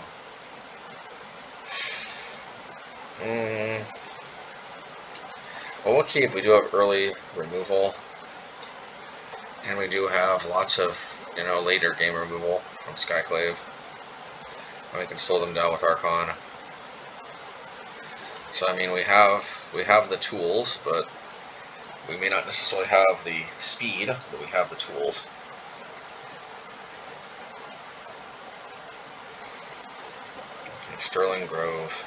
Well, we'll keep. We do have early removal, and we do have lots of later game removal from Skyclave. And we can slow them down with Archon. So I mean, we have the tools, but we may not necessarily have the speed, but we have the tools. Okay, Sterling Grove.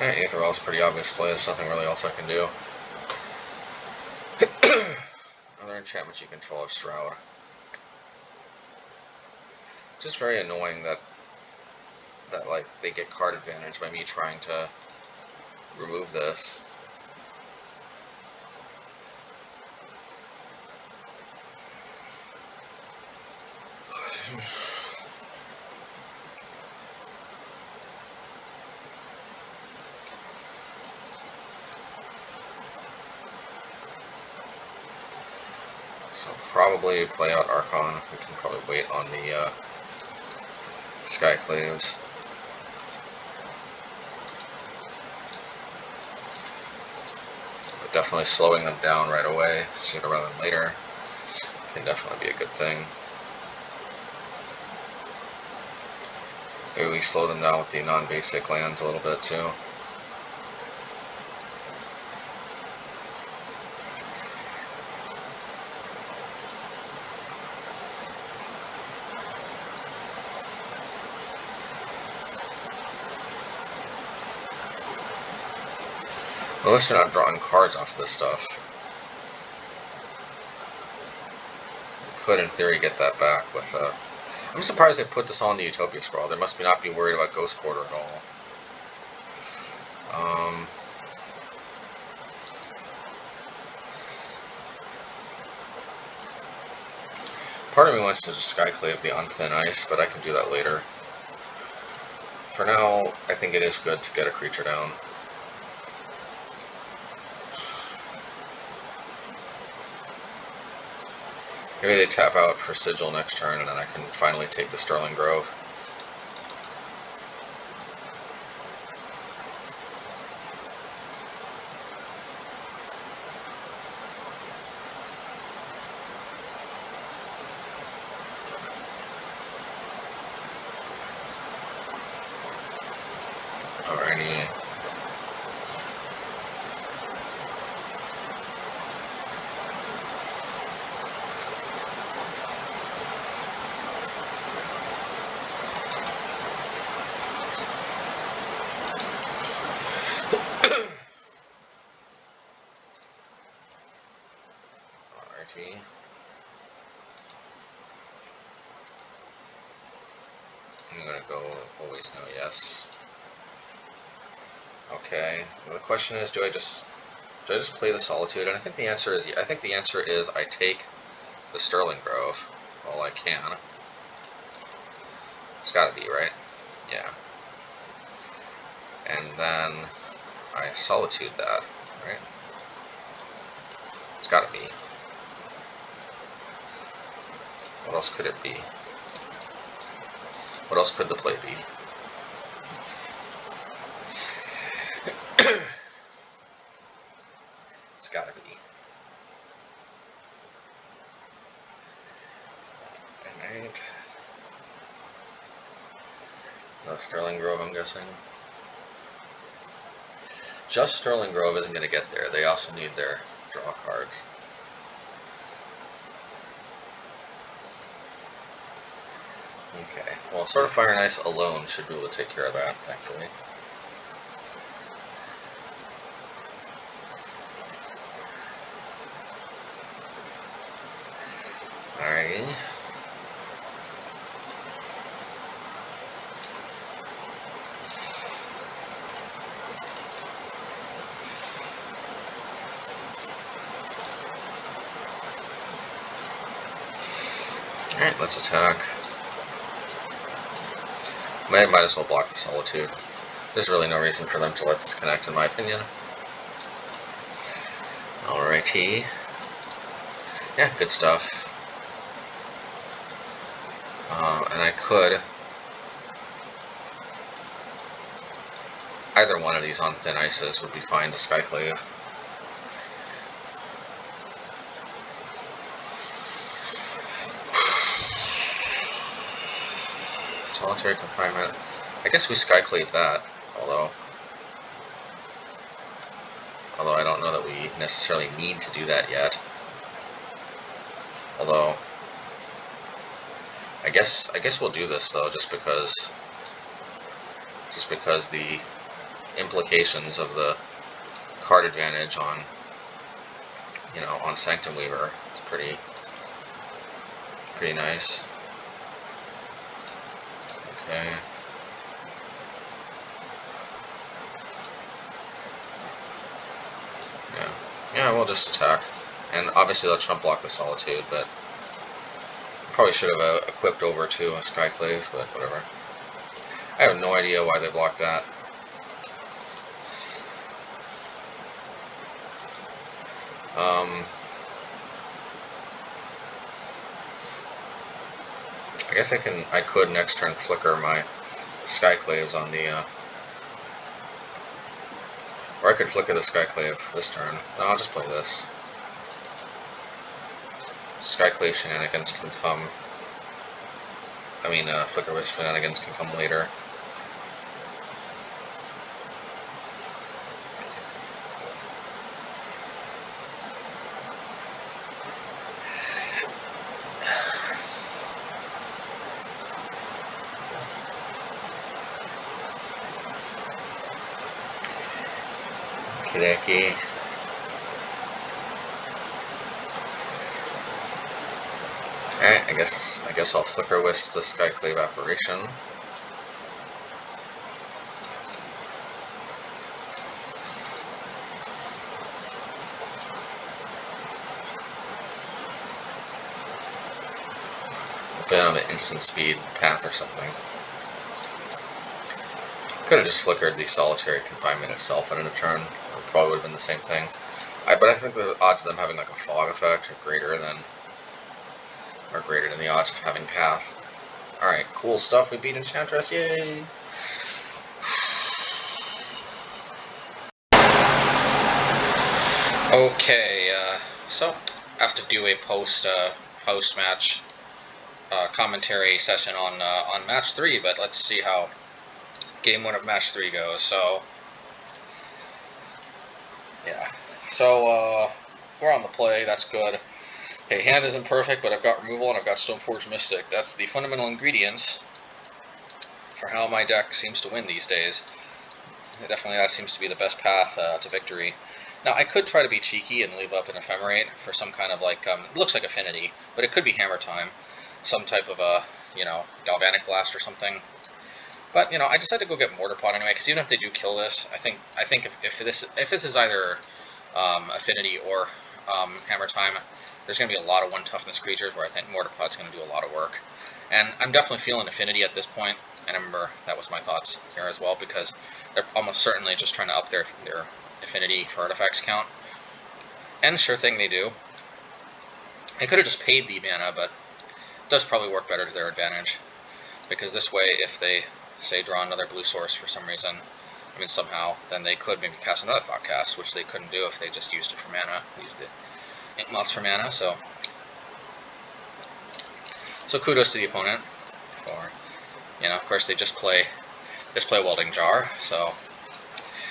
Alright, Aether Vial is a pretty obvious play. There's nothing really else I can do. Other enchantments you control are Shroud. It's just very annoying that like they get card advantage by me trying to remove this. So probably play out Archon. We can probably wait on the Skyclaves. But definitely slowing them down right away, sooner rather than later, can definitely be a good thing. Maybe we slow them down with the non-basic lands a little bit too. Well, at least you're not drawing cards off of this stuff. You could, in theory, get that back with I'm surprised they put this on the Utopia Scroll. They must not be worried about Ghost Quarter at all. Part of me wants to just Skyclave the on Thin Ice, but I can do that later. For now, I think it is good to get a creature down. Maybe they tap out for Sigil next turn, and then I can finally take the Sterling Grove. Alrighty. Alrighty. I'm gonna go always no yes. Okay. Well, the question is, do I just play the Solitude? And I think the answer is I take the Sterling Grove. Well, I can. It's gotta be, right? Yeah. And then I Solitude that, right? It's gotta be. What else could it be? What else could the play be? It's gotta be. Alright. The Sterling Grove, I'm guessing. Just Sterling Grove isn't going to get there. They also need their draw cards. Okay. Well, Sword of Fire and Ice alone should be able to take care of that, thankfully. Alrighty. Alright, let's attack. Might as well block the Solitude. There's really no reason for them to let this connect, in my opinion. Alrighty. Yeah, good stuff. And I could... Either one of these on Thin Ices would be fine to Skyclave. Solitary Confinement. I guess we Skyclave that, although I don't know that we necessarily need to do that yet. Although I guess we'll do this though, just because the implications of the card advantage on, you know, on Sanctum Weaver is pretty nice. Okay. Yeah, we'll just attack. And obviously they'll trump block the Solitude, but probably should have equipped over to a Skyclave, but whatever. I have no idea why they blocked that. I guess I could next turn flicker my Skyclaves on the, or I could flicker the Skyclave this turn. No, I'll just play this. Skyclave shenanigans can come. I mean, Flickerwisp shenanigans can come later. Okey-dokey. Alright, I guess I'll Flickerwisp the Skyclave Apparition. Then on the instant speed path or something. Could have just flickered the Solitary Confinement itself in a turn. It probably would have been the same thing. But I think the odds of them having like a fog effect are greater than the odds of having path. Alright, cool stuff. We beat Enchantress. Yay! Okay, so I have to do a post-match commentary session on match 3, but let's see how game 1 of match 3 goes. So yeah, so we're on the play. That's good. Okay, hand isn't perfect, but I've got removal and I've got Stoneforge Mystic. That's the fundamental ingredients for how my deck seems to win these days. Definitely that seems to be the best path to victory. Now, I could try to be cheeky and leave up an Ephemerate for some kind of like, it looks like Affinity, but it could be Hammer Time. Some type of a, you know, Galvanic Blast or something. But, you know, I decided to go get Mortar Pot anyway, because even if they do kill this, I think if this is either Affinity or Hammer Time, there's going to be a lot of 1 toughness creatures where I think Mortar Pot's going to do a lot of work. And I'm definitely feeling Affinity at this point, and I remember that was my thoughts here as well, because they're almost certainly just trying to up their Affinity for artifacts count. And sure thing, they do. They could have just paid the mana, but it does probably work better to their advantage, because this way, if they, say, draw another blue source for some reason, I mean, somehow, then they could maybe cast another Thoughtcast, which they couldn't do if they just used it for mana, used the Ink Moths for mana, so kudos to the opponent for, you know, of course they just play Welding Jar, so,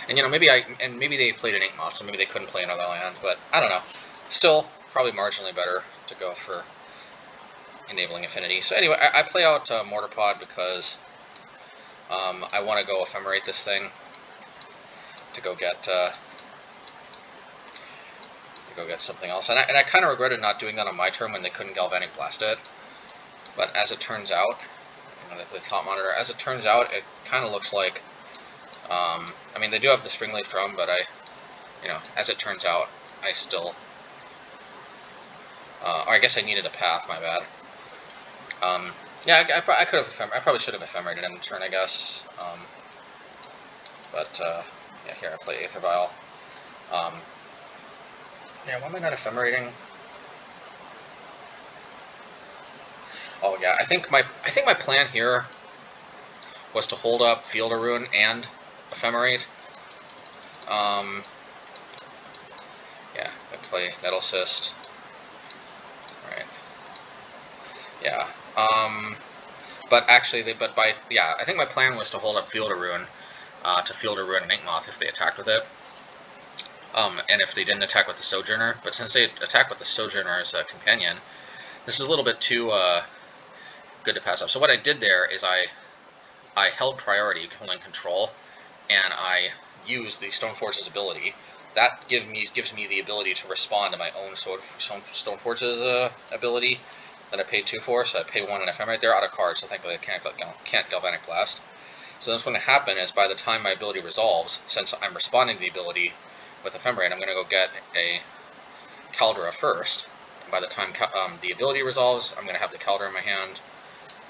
and you know, maybe they played an Ink Moth, so maybe they couldn't play another land, but I don't know. Still, probably marginally better to go for enabling Affinity. So anyway, I play out Mortar Pod because I want to go Ephemerate this thing to go get something else, and I kind of regretted not doing that on my turn when they couldn't Galvanic Blast it. But as it turns out, you know, the Thought Monitor, as it turns out, it kind of looks like, I mean, they do have the Springleaf Drum, but you know, as it turns out, I still, or I guess I needed a path, my bad. Yeah, I could have I probably should have ephemerated in the turn, I guess. Yeah, here I play Aether Vial. Yeah, why am I not ephemerating? Oh yeah, I think my plan here was to hold up Field of Ruin and Ephemerate. Yeah, I play Nettle Cyst. Right. Yeah. But actually, I think my plan was to hold up Field of Ruin, to Field of Ruin and Inkmoth if they attacked with it. And if they didn't attack with the Sojourner, but since they attacked with the Sojourner as a companion, this is a little bit too good to pass up. So what I did there is I held priority, holding control, and I used the Stoneforge's ability. That gives me the ability to respond to my own Stoneforge's ability that I paid 2 for. So I pay 1 and Ephemerate. They're out of cards, so thankfully I can't Galvanic Blast. So what's going to happen is by the time my ability resolves, since I'm responding to the ability with Ephemerate, I'm going to go get a Caldera first. And by the time the ability resolves, I'm going to have the Caldera in my hand.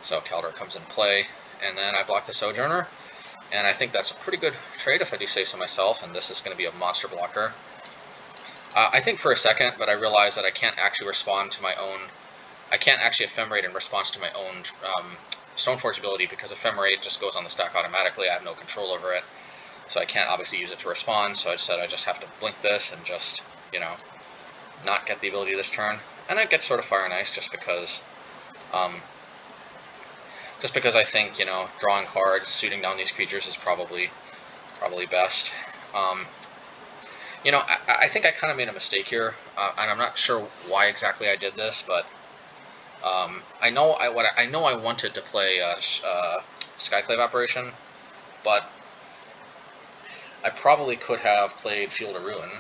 So Caldera comes in play, and then I block the Sojourner. And I think that's a pretty good trade if I do say so myself, and this is going to be a monster blocker. I think for a second, but I realized that I can't actually respond to my own... I can't actually Ephemerate in response to my own Stoneforge ability, because Ephemerate just goes on the stack automatically. I have no control over it, so I can't obviously use it to respond, so I said I just have to blink this and just, you know, not get the ability this turn. And I get sort of Fire and Ice just because I think, you know, drawing cards, shooting down these creatures is probably best. You know, I think I kind of made a mistake here, and I'm not sure why exactly I did this, but I know I wanted to play Skyclave Apparition, but I probably could have played Field of Ruin.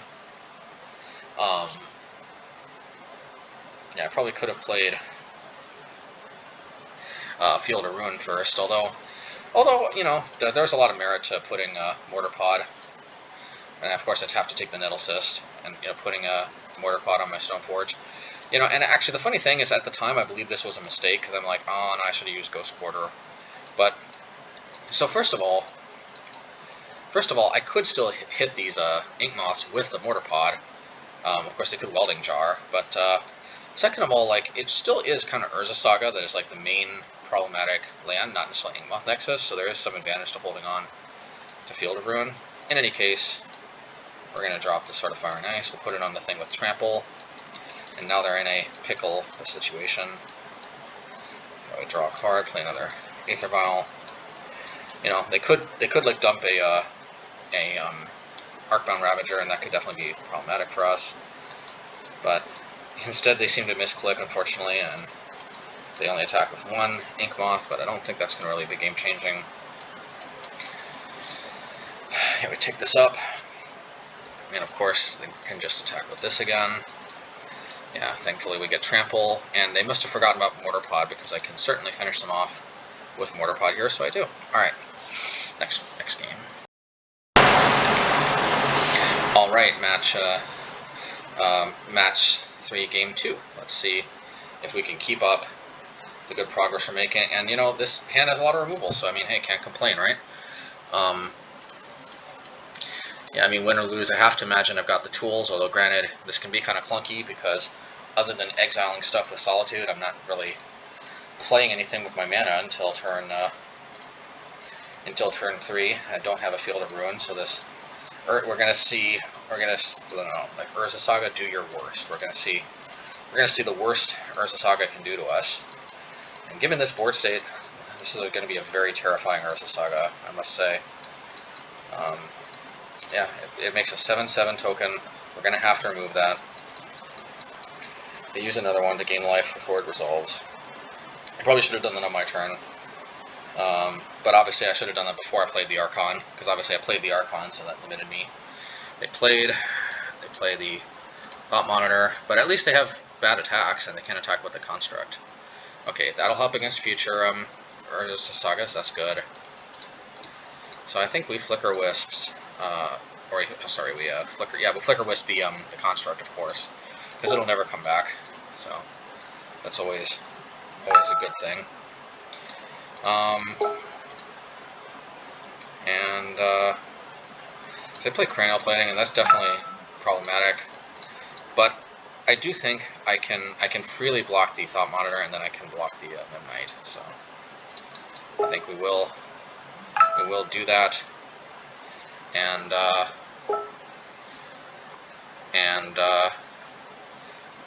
Yeah, I probably could have played Field of Ruin first, although you know, there's a lot of merit to putting Mortar Pod, and of course I'd have to take the Nettle Cyst and, you know, putting a Mortar Pod on my Stoneforge. You know, and actually the funny thing is, at the time I believe this was a mistake, because I'm like, oh, no, I should have used Ghost Quarter. But so first of all, I could still hit these Inkmoths with the Mortar Pod. Of course, they could Welding Jar, but second of all, like, it still is kind of Urza Saga that is like the main problematic land, not necessarily Inkmoth Nexus, so there is some advantage to holding on to Field of Ruin. In any case, we're going to drop this sort of Fire and Ice. We'll put it on the thing with Trample, and now they're in a pickle situation. We draw a card, play another Aether Vial. You know, they could like dump a Arcbound Ravager, and that could definitely be problematic for us. But instead, they seem to misclick, unfortunately, and they only attack with 1 Inkmoth, but I don't think that's going to really be game-changing. Yeah, we take this up, and of course, they can just attack with this again. Yeah, thankfully we get Trample, and they must have forgotten about Mortar Pod, because I can certainly finish them off with Mortar Pod here, so I do. Alright, next game. Alright, match 3, game 2. Let's see if we can keep up the good progress we're making. And, you know, this hand has a lot of removal, so, I mean, hey, can't complain, right? Yeah, I mean, win or lose, I have to imagine I've got the tools, although granted, this can be kind of clunky, because other than exiling stuff with Solitude, I'm not really playing anything with my mana until turn 3. I don't have a Field of Ruin, so this... we're gonna see, like, Urza Saga, do your worst. We're gonna see the worst Urza Saga can do to us. And given this board state, this is going to be a very terrifying Urza Saga, I must say. Yeah, it makes a 7/7 token. We're going to have to remove that. They use another one to gain life before it resolves. I probably should have done that on my turn. But obviously I should have done that before I played the Archon, because obviously I played the Archon, so that limited me. They play the Thought Monitor, but at least they have bad attacks, and they can attack with the Construct. Okay, that'll help against future Urza Sagas, that's good. So I think we Flickerwisps, we'll Flickerwisp the Construct, of course, because it'll never come back, so that's always a good thing. And so I play Cranial Plating, and that's definitely problematic. But I do think I can freely block the Thought Monitor, and then I can block the Memnite. So I think we will do that. And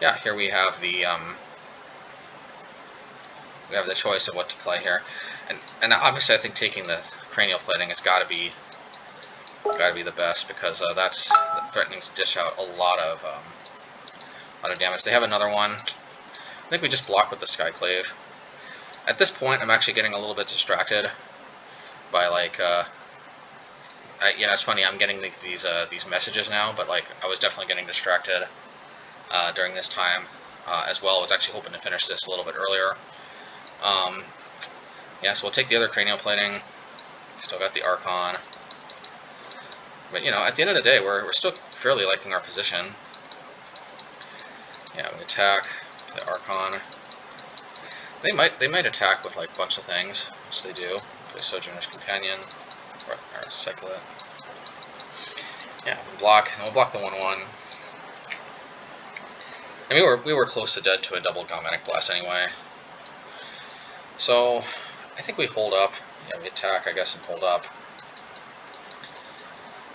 yeah, here we have the choice of what to play here, and obviously I think taking the Cranial Plating has got to be the best, because that's threatening to dish out a lot of damage. They have another one. I think we just block with the Skyclave. At this point, I'm actually getting a little bit distracted by, like, you know, it's funny, I'm getting these messages now, but like I was definitely getting distracted during this time as well. I was actually hoping to finish this a little bit earlier. Yeah, so we'll take the other Cranial Plating. Still got the Archon. But, you know, at the end of the day, we're still fairly liking our position. Yeah, we attack the Archon. They might attack with like a bunch of things, which they do. Play Sojourner's Companion or cycle it. Yeah, we block, and we'll block the 1/1. And we were close to dead to a double Galvanic Blast anyway. So I think we hold up. Yeah, we attack, I guess, and hold up.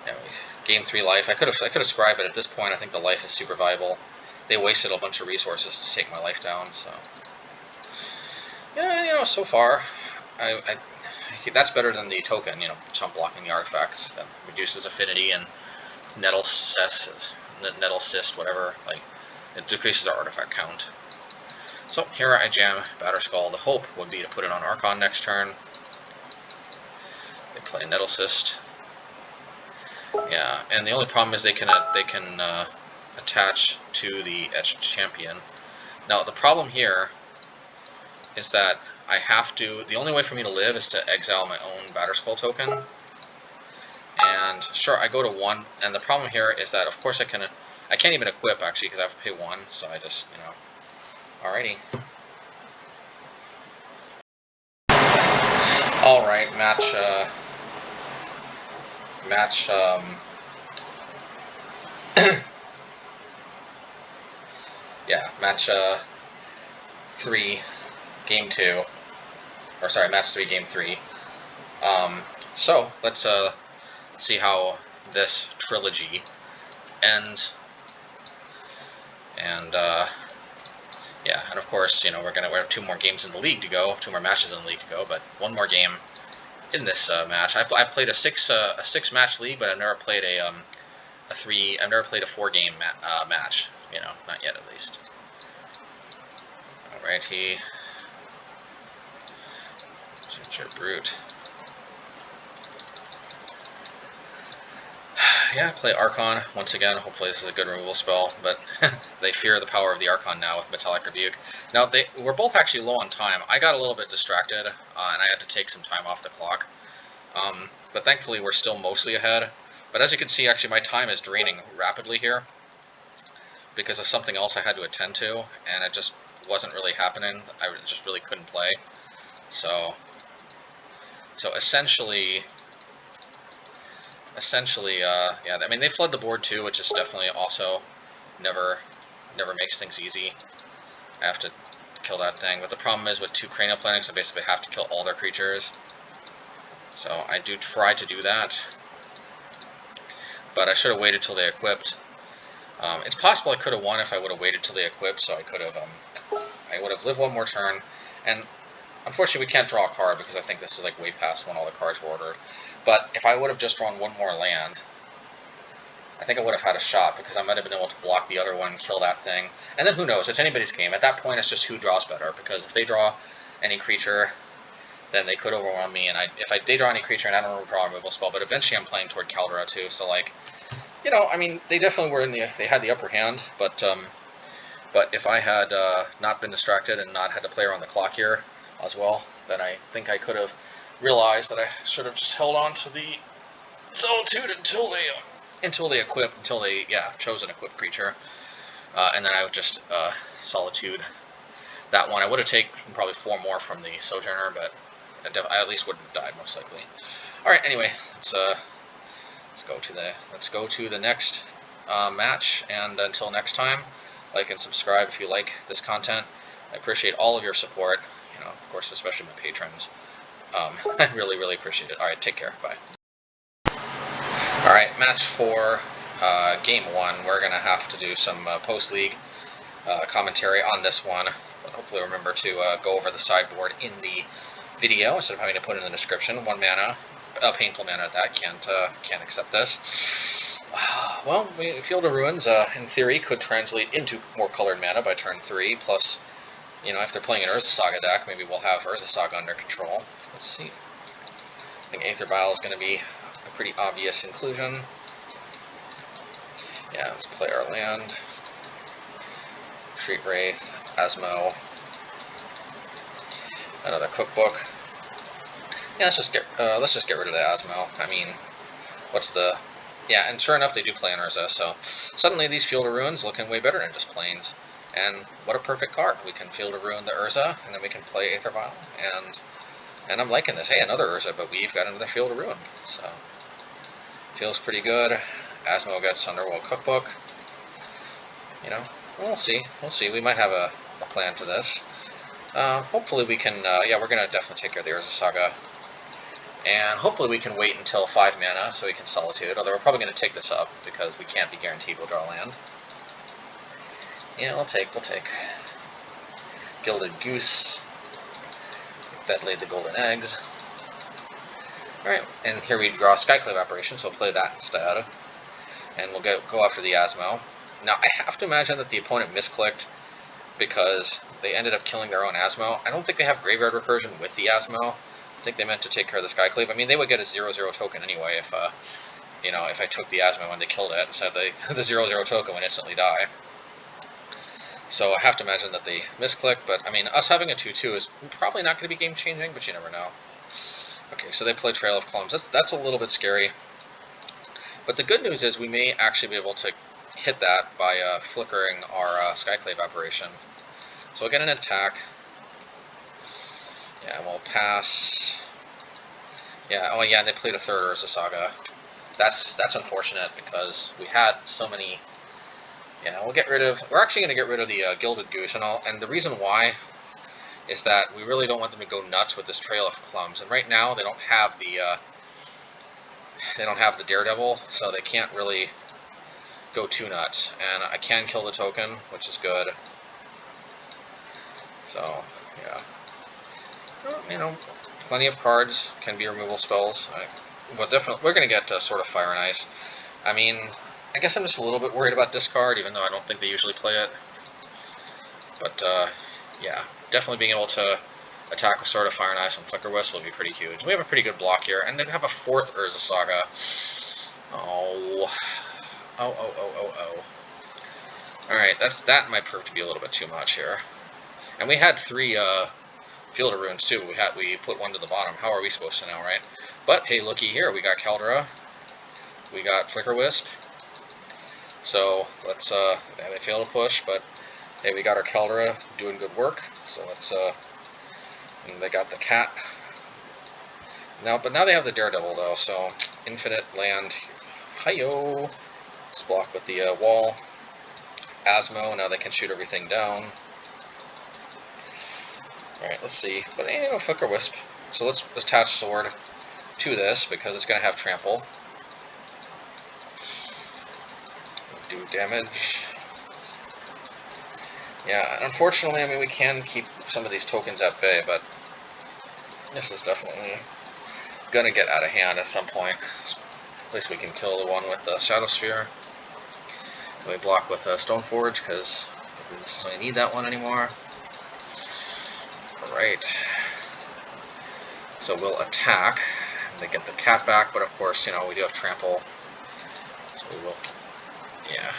Yeah, we gain 3 life. I could have scribed, but at this point I think the life is super valuable. They wasted a bunch of resources to take my life down, so yeah, you know, so far that's better than the token, you know, chump blocking the artifacts that reduces affinity and nettle cyst, whatever, like it decreases our artifact count. So here I jam Batter Skull. The hope would be to put it on Archon next turn. They play Nettle Cyst. Yeah, and the only problem is they can attach to the Etched Champion. Now the problem here is that I have to. The only way for me to live is to exile my own Batter Skull token. And sure, I go to 1, and the problem here is that of course I can't even equip actually because I have to pay 1. So I just, you know, alrighty. All right, match. Yeah, match 3, game 2, or sorry, match 3, game 3. So let's see how this trilogy ends. And yeah, and of course, you know, we have 2 more games in the league to go, 2 more matches in the league to go, but 1 more game in this match. I've played a 6 match league, but I've never played I've never played a 4 game match. You know, not yet at least. Alrighty. Ginger Brute. Yeah, play Archon once again. Hopefully this is a good removal spell, but they fear the power of the Archon now with Metallic Rebuke. Now, we're both actually low on time. I got a little bit distracted, and I had to take some time off the clock. But thankfully, we're still mostly ahead. But as you can see, actually, my time is draining rapidly here because of something else I had to attend to, and it just wasn't really happening. I just really couldn't play. So essentially, yeah, I mean, they flood the board too, which is definitely also never makes things easy. I have to kill that thing, but the problem is with 2 Cranial Planings, I basically have to kill all their creatures. So I do try to do that, but I should have waited till they equipped. It's possible I could have won if I would have waited till they equipped, so I could have, I would have lived 1 more turn, and unfortunately we can't draw a card because I think this is like way past when all the cards were ordered. But if I would have just drawn 1 more land, I think I would have had a shot because I might have been able to block the other one, kill that thing, and then who knows, it's anybody's game. At that point it's just who draws better, because if they draw any creature, then they could overwhelm me, and if they draw any creature and I don't draw a removal spell, but eventually I'm playing toward Caldera too, so like, you know, I mean, they definitely were they had the upper hand, but if I had not been distracted and not had to play around the clock here as well, then I think I could have realized that I should have just held on to the Solitude until they equip, chose an equipped creature, and then I would just Solitude that one. I would have taken probably 4 more from the Sojourner, but I at least wouldn't have died, most likely. Alright, anyway, let's go to the next match, and until next time, like and subscribe if you like this content. I appreciate all of your support, you know, of course, especially my patrons. I really appreciate it. Alright, take care. Bye. Alright, match 4, game 1. We're going to have to do some post-league commentary on this one, but hopefully remember to go over the sideboard in the video instead of having to put it in the description. 1 mana, a painful mana at that, can't accept this. Well, Field of Ruins, in theory, could translate into more colored mana by turn 3, plus, you know, if they're playing an Urza Saga deck, maybe we'll have Urza Saga under control. Let's see. I think Aether Vial is going to be a pretty obvious inclusion. Yeah, let's play our land. Street Wraith, Asmo, another cookbook. Yeah, let's just get rid of the Asmo. I mean, what's the... Yeah, and sure enough, they do play an Urza, so suddenly these Field of Ruins looking way better than just plains. And what a perfect card. We can Field of Ruin the Urza, and then we can play Aether Vial, and I'm liking this. Hey, another Urza, but we've got another Field of Ruin, so feels pretty good. Asmo gets Underworld Cookbook. You know, we'll see. We'll see. We might have a plan for this. Hopefully we can, yeah, we're going to definitely take care of the Urza Saga. And hopefully we can wait until 5 mana so we can Solitude, although we're probably going to take this up because we can't be guaranteed we'll draw land. Yeah, we'll take. Gilded Goose. That laid the golden eggs. Alright, and here we draw Skyclave Apparition, so we'll play that instead. And we'll go after the Asmo. Now, I have to imagine that the opponent misclicked because they ended up killing their own Asmo. I don't think they have Graveyard Recursion with the Asmo. I think they meant to take care of the Skyclave. I mean, they would get a 0/0 token anyway if, you know, if I took the Asmo when they killed it, so the 0/0 token would instantly die. So I have to imagine that they misclicked, but, I mean, us having a 2/2 is probably not going to be game-changing, but you never know. Okay, so they play Trail of Clums. That's a little bit scary. But the good news is we may actually be able to hit that by flickering our Skyclave Apparition. So we'll get an attack. Yeah, we'll pass. Yeah, oh yeah, and they played a third Urza Saga. That's unfortunate because we had so many. Yeah, we're actually going to get rid of the Gilded Goose and the reason why is that we really don't want them to go nuts with this Trail of Clums. And right now they don't have the Daredevil, so they can't really go too nuts. And I can kill the token, which is good. So yeah, well, you know, plenty of cards can be removal spells. Well, definitely we're going to get Sword of Fire and Ice. I mean, I guess I'm just a little bit worried about discard, even though I don't think they usually play it. But yeah, definitely being able to attack with Sword of Fire and Ice and Flickerwisp will be pretty huge. We have a pretty good block here, and then have a 4th Urza Saga. Oh. Alright, that might prove to be a little bit too much here. And we had 3 Field of Ruins too. We put 1 to the bottom. How are we supposed to know, right? But hey, looky here, we got Caldera, we got Flickerwisp. So let's they failed to push, but hey, we got our Caldera doing good work. So let's and they got the cat. But now they have the Daredevil though, so infinite land. Hi-yo! Let's block with the wall. Asmo, now they can shoot everything down. Alright, let's see. But you know, Flickerwisp. So let's attach Sword to this because it's going to have trample. Do damage. Yeah, unfortunately, I mean, we can keep some of these tokens at bay, but this is definitely gonna get out of hand at some point. At least we can kill the one with the Shadow Sphere. We block with Stoneforge, because we don't necessarily need that one anymore. Alright. So we'll attack, and they get the cat back, but of course, you know, we do have trample. So we will, yeah.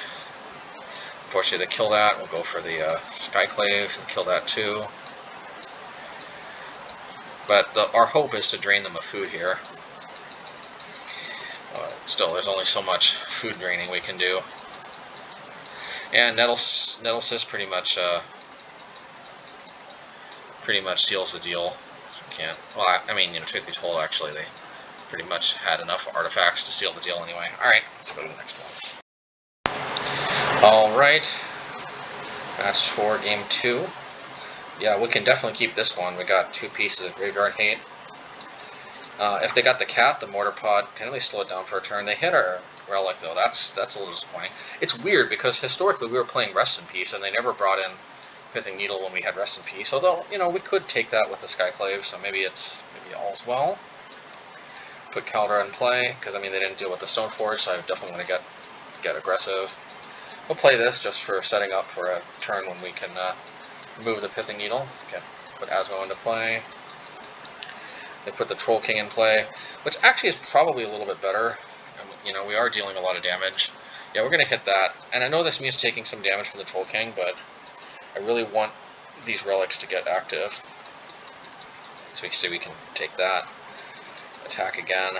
Unfortunately, they kill that. We'll go for the Skyclave and kill that too. But our hope is to drain them of food here. Still, there's only so much food draining we can do. And Nettlesys pretty much seals the deal. So can't. Well, I mean, you know, truth be told, actually, they pretty much had enough artifacts to seal the deal anyway. Alright, let's go to the next one. Alright. Match 4, game 2. Yeah, we can definitely keep this one. We got 2 pieces of Graveyard Hate. If they got the cat, the Mortar Pod can really slow it down for a turn. They hit our Relic, though. That's a little disappointing. It's weird, because historically we were playing Rest in Peace, and they never brought in Pithing Needle when we had Rest in Peace. Although, you know, we could take that with the Skyclave, so maybe all's well. Put Caldera in play, because, I mean, they didn't deal with the Stoneforge, so I definitely want to get aggressive. We'll play this just for setting up for a turn when we can move the Pithing Needle. Okay, put Asmo into play. They put the Troll King in play, which actually is probably a little bit better. You know, we are dealing a lot of damage. Yeah, we're going to hit that. And I know this means taking some damage from the Troll King, but I really want these relics to get active. So we can take that. Attack again.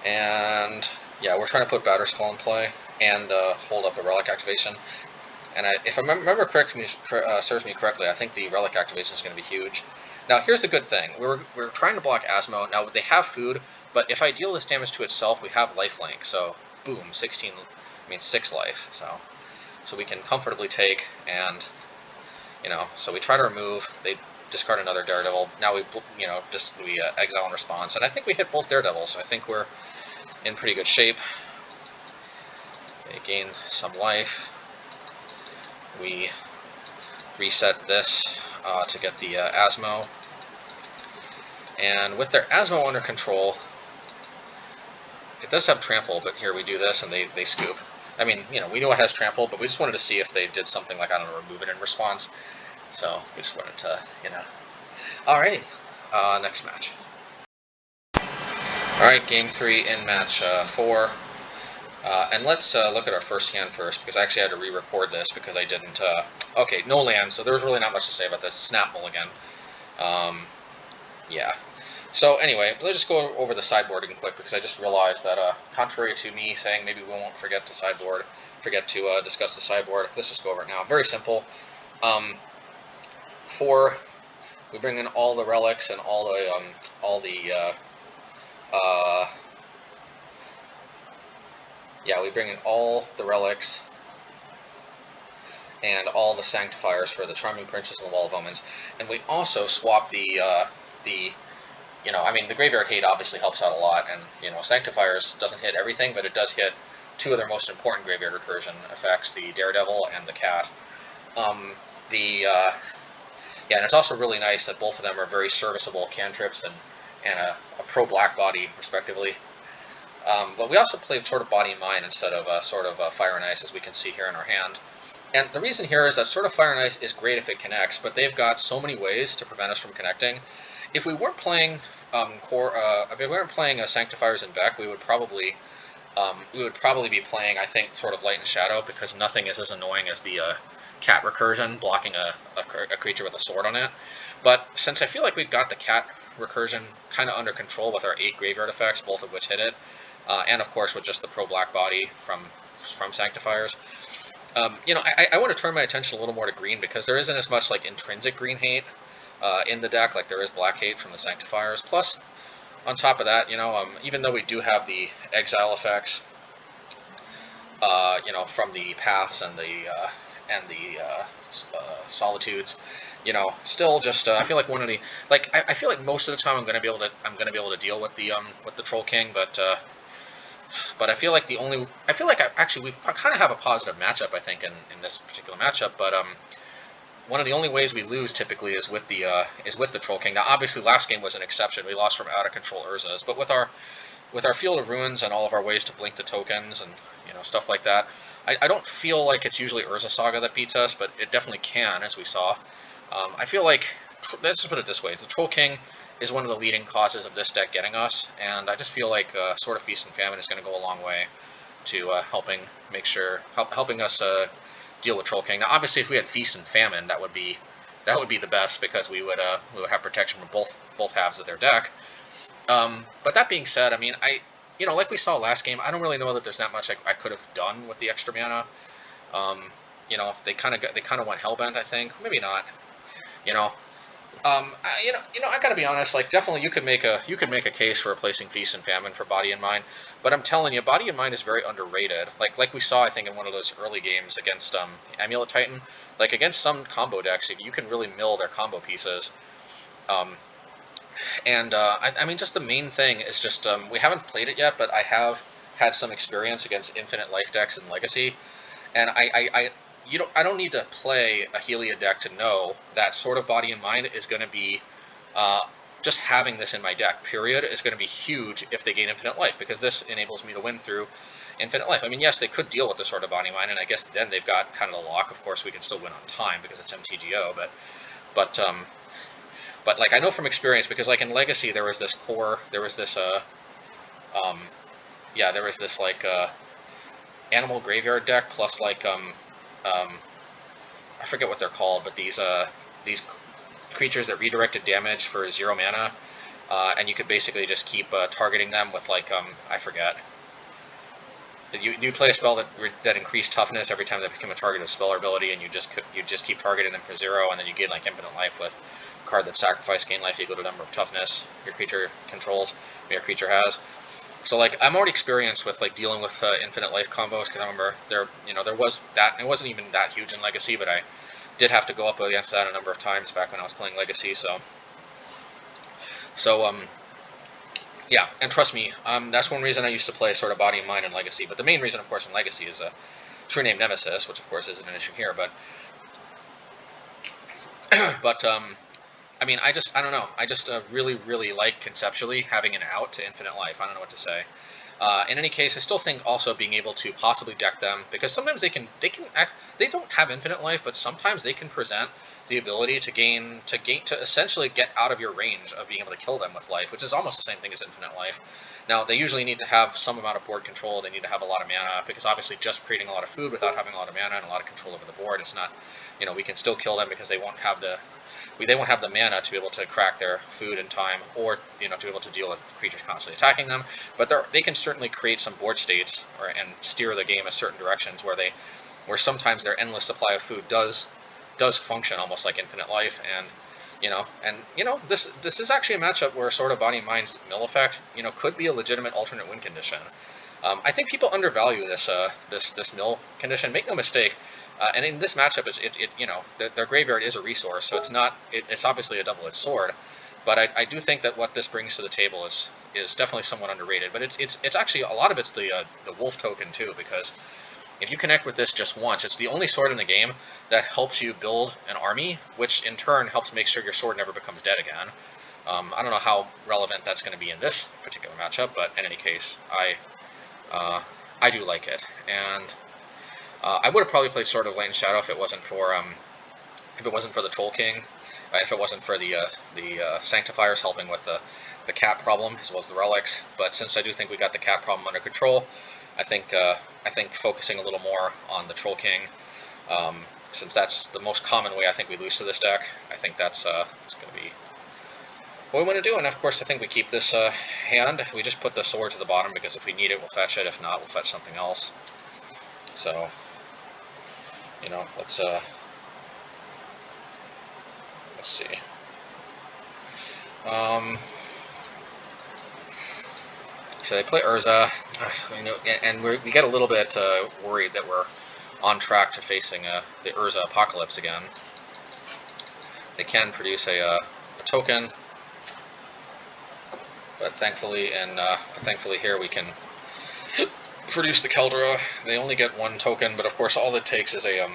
And yeah, we're trying to put Batterskull in play and hold up the relic activation. And if I remember serves me correctly, I think the relic activation is going to be huge. Now, here's the good thing. We're trying to block Asmo. Now, they have food, but if I deal this damage to itself, we have lifelink. So, boom, 6 life. So we can comfortably take, and, you know, so we try to remove. They discard another Daredevil. Now we exile in response. And I think we hit both Daredevils, so I think we're in pretty good shape. They gain some life. We reset this to get the Asmo. And with their Asmo under control, it does have Trample, but here we do this and they scoop. I mean, you know, we know it has Trample, but we just wanted to see if they did something like, I don't know, remove it in response. So we just wanted to, you know. Alrighty, next match. Alright, game 3 in match 4. And let's look at our first hand first, because I actually had to re-record this because I didn't... okay, no land, so there's really not much to say about this. Snap Mulligan. Yeah. So anyway, let's just go over the sideboarding quick, because I just realized that, contrary to me saying maybe we won't forget to discuss the sideboard, let's just go over it now. Very simple. 4, we bring in all the relics and all we bring in all the relics and all the sanctifiers for the Charming Princess and the Wall of Omens, and we also swap the Graveyard Hate obviously helps out a lot, and, you know, Sanctifiers doesn't hit everything, but it does hit 2 of their most important Graveyard Recursion effects, the Daredevil and the Cat. And it's also really nice that both of them are very serviceable cantrips and a pro-black body, respectively. But we also play sort of Body and Mind instead of Fire and Ice, as we can see here in our hand. And the reason here is that sort of Fire and Ice is great if it connects, but they've got so many ways to prevent us from connecting. If we weren't playing Sanctifiers in Beck, we would probably be playing, I think, sort of Light and Shadow, because nothing is as annoying as the Cat Recursion blocking a creature with a sword on it. But since I feel like we've got the Cat Recursion kind of under control with our 8 graveyard effects, both of which hit it, and of course with just the pro-black body from Sanctifiers, I want to turn my attention a little more to green, because there isn't as much like intrinsic green hate in the deck like there is black hate from the Sanctifiers. Plus, on top of that, even though we do have the Exile effects, from the Paths and the Solitudes, still just I feel like I feel like most of the time I'm going to be able to deal with the Troll King, but I feel like we kind of have a positive matchup, I think, in this particular matchup, but one of the only ways we lose typically is with the Troll King. Now, obviously, last game was an exception. We lost from out of control Urzas, but with our Field of Ruins and all of our ways to blink the tokens and stuff like that, I don't feel like it's usually Urza Saga that beats us, but it definitely can, as we saw. I feel like, let's just put it this way: the Troll King is one of the leading causes of this deck getting us, and I just feel like sort of Feast and Famine is going to go a long way to helping us deal with Troll King. Now, obviously, if we had Feast and Famine, that would be the best, because we would have protection from both halves of their deck. But that being said, I mean, like we saw last game, I don't really know that there's that much I could have done with the extra mana. They kind of went Hellbent, I think. Maybe not. I gotta be honest. Like, definitely, you could make a case for replacing Feast and Famine for Body and Mind, but I'm telling you, Body and Mind is very underrated. Like we saw, I think, in one of those early games against Amulet Titan. Like against some combo decks, you can really mill their combo pieces. Um, and I mean, just the main thing is just we haven't played it yet, but I have had some experience against infinite life decks in Legacy, and I don't need to play a Helia deck to know that Sword of Body and Mind is going to be uh, just having this in my deck. Period is going to be huge if they gain infinite life, because this enables me to win through infinite life. I mean, yes, they could deal with the Sword of Body and Mind, and I guess then they've got kind of the lock. Of course, we can still win on time because it's MTGO, but but like I know from experience, because like in Legacy there was this core, there was this um yeah, there was this like animal graveyard deck plus like I forget what they're called, but these creatures that redirected damage for 0 mana, and you could basically just keep targeting them with like I forget. You play a spell that increased toughness every time they become a target of spell or ability, and you just keep targeting them for 0, and then you gain like infinite life with a card that sacrifice gain life equal to the number of toughness your creature controls, your creature has. So like I'm already experienced with like dealing with infinite life combos, because I remember there was that, it wasn't even that huge in Legacy, but I did have to go up against that a number of times back when I was playing Legacy. So yeah, and trust me, that's one reason I used to play sort of Body and Mind in Legacy. But the main reason, of course, in Legacy is True Name Nemesis, which of course isn't an issue here. But I mean, I don't know. I just really like conceptually having an out to infinite life. I don't know what to say. In any case, I still think also being able to possibly deck them, because sometimes they don't have infinite life, but sometimes they can present the ability to essentially get out of your range of being able to kill them with life, which is almost the same thing as infinite life. Now, they usually need to have some amount of board control. They need to have a lot of mana, because obviously just creating a lot of food without having a lot of mana and a lot of control over the board is not, we can still kill them because they won't have the mana to be able to crack their food in time, or to be able to deal with creatures constantly attacking them. But they can certainly create some board states and steer the game in certain directions where sometimes their endless supply of food does function almost like infinite life. And this is actually a matchup where sort of Body and Mind's mill effect could be a legitimate alternate win condition. I think people undervalue this mill condition. Make no mistake. And in this matchup, their graveyard is a resource, so it's obviously a double-edged sword. But I do think that what this brings to the table is definitely somewhat underrated. But it's actually, a lot of it's the wolf token too, because if you connect with this just once, it's the only sword in the game that helps you build an army, which in turn helps make sure your sword never becomes dead again. I don't know how relevant that's going to be in this particular matchup, but in any case, I do like it. And I would have probably played Sword of Light and Shadow if it wasn't for the Troll King, if it wasn't for the Sanctifiers helping with the cat problem as well as the relics. But since I do think we got the cat problem under control, I think focusing a little more on the Troll King, since that's the most common way I think we lose to this deck, I think that's going to be what we want to do. And of course, I think we keep this hand. We just put the sword to the bottom because if we need it, we'll fetch it. If not, we'll fetch something else. So, let's see. So they play Urza, and we get a little bit worried that we're on track to facing the Urza Apocalypse again. They can produce a token, but thankfully here we can produce the Keldra. They only get one token, but of course all it takes is a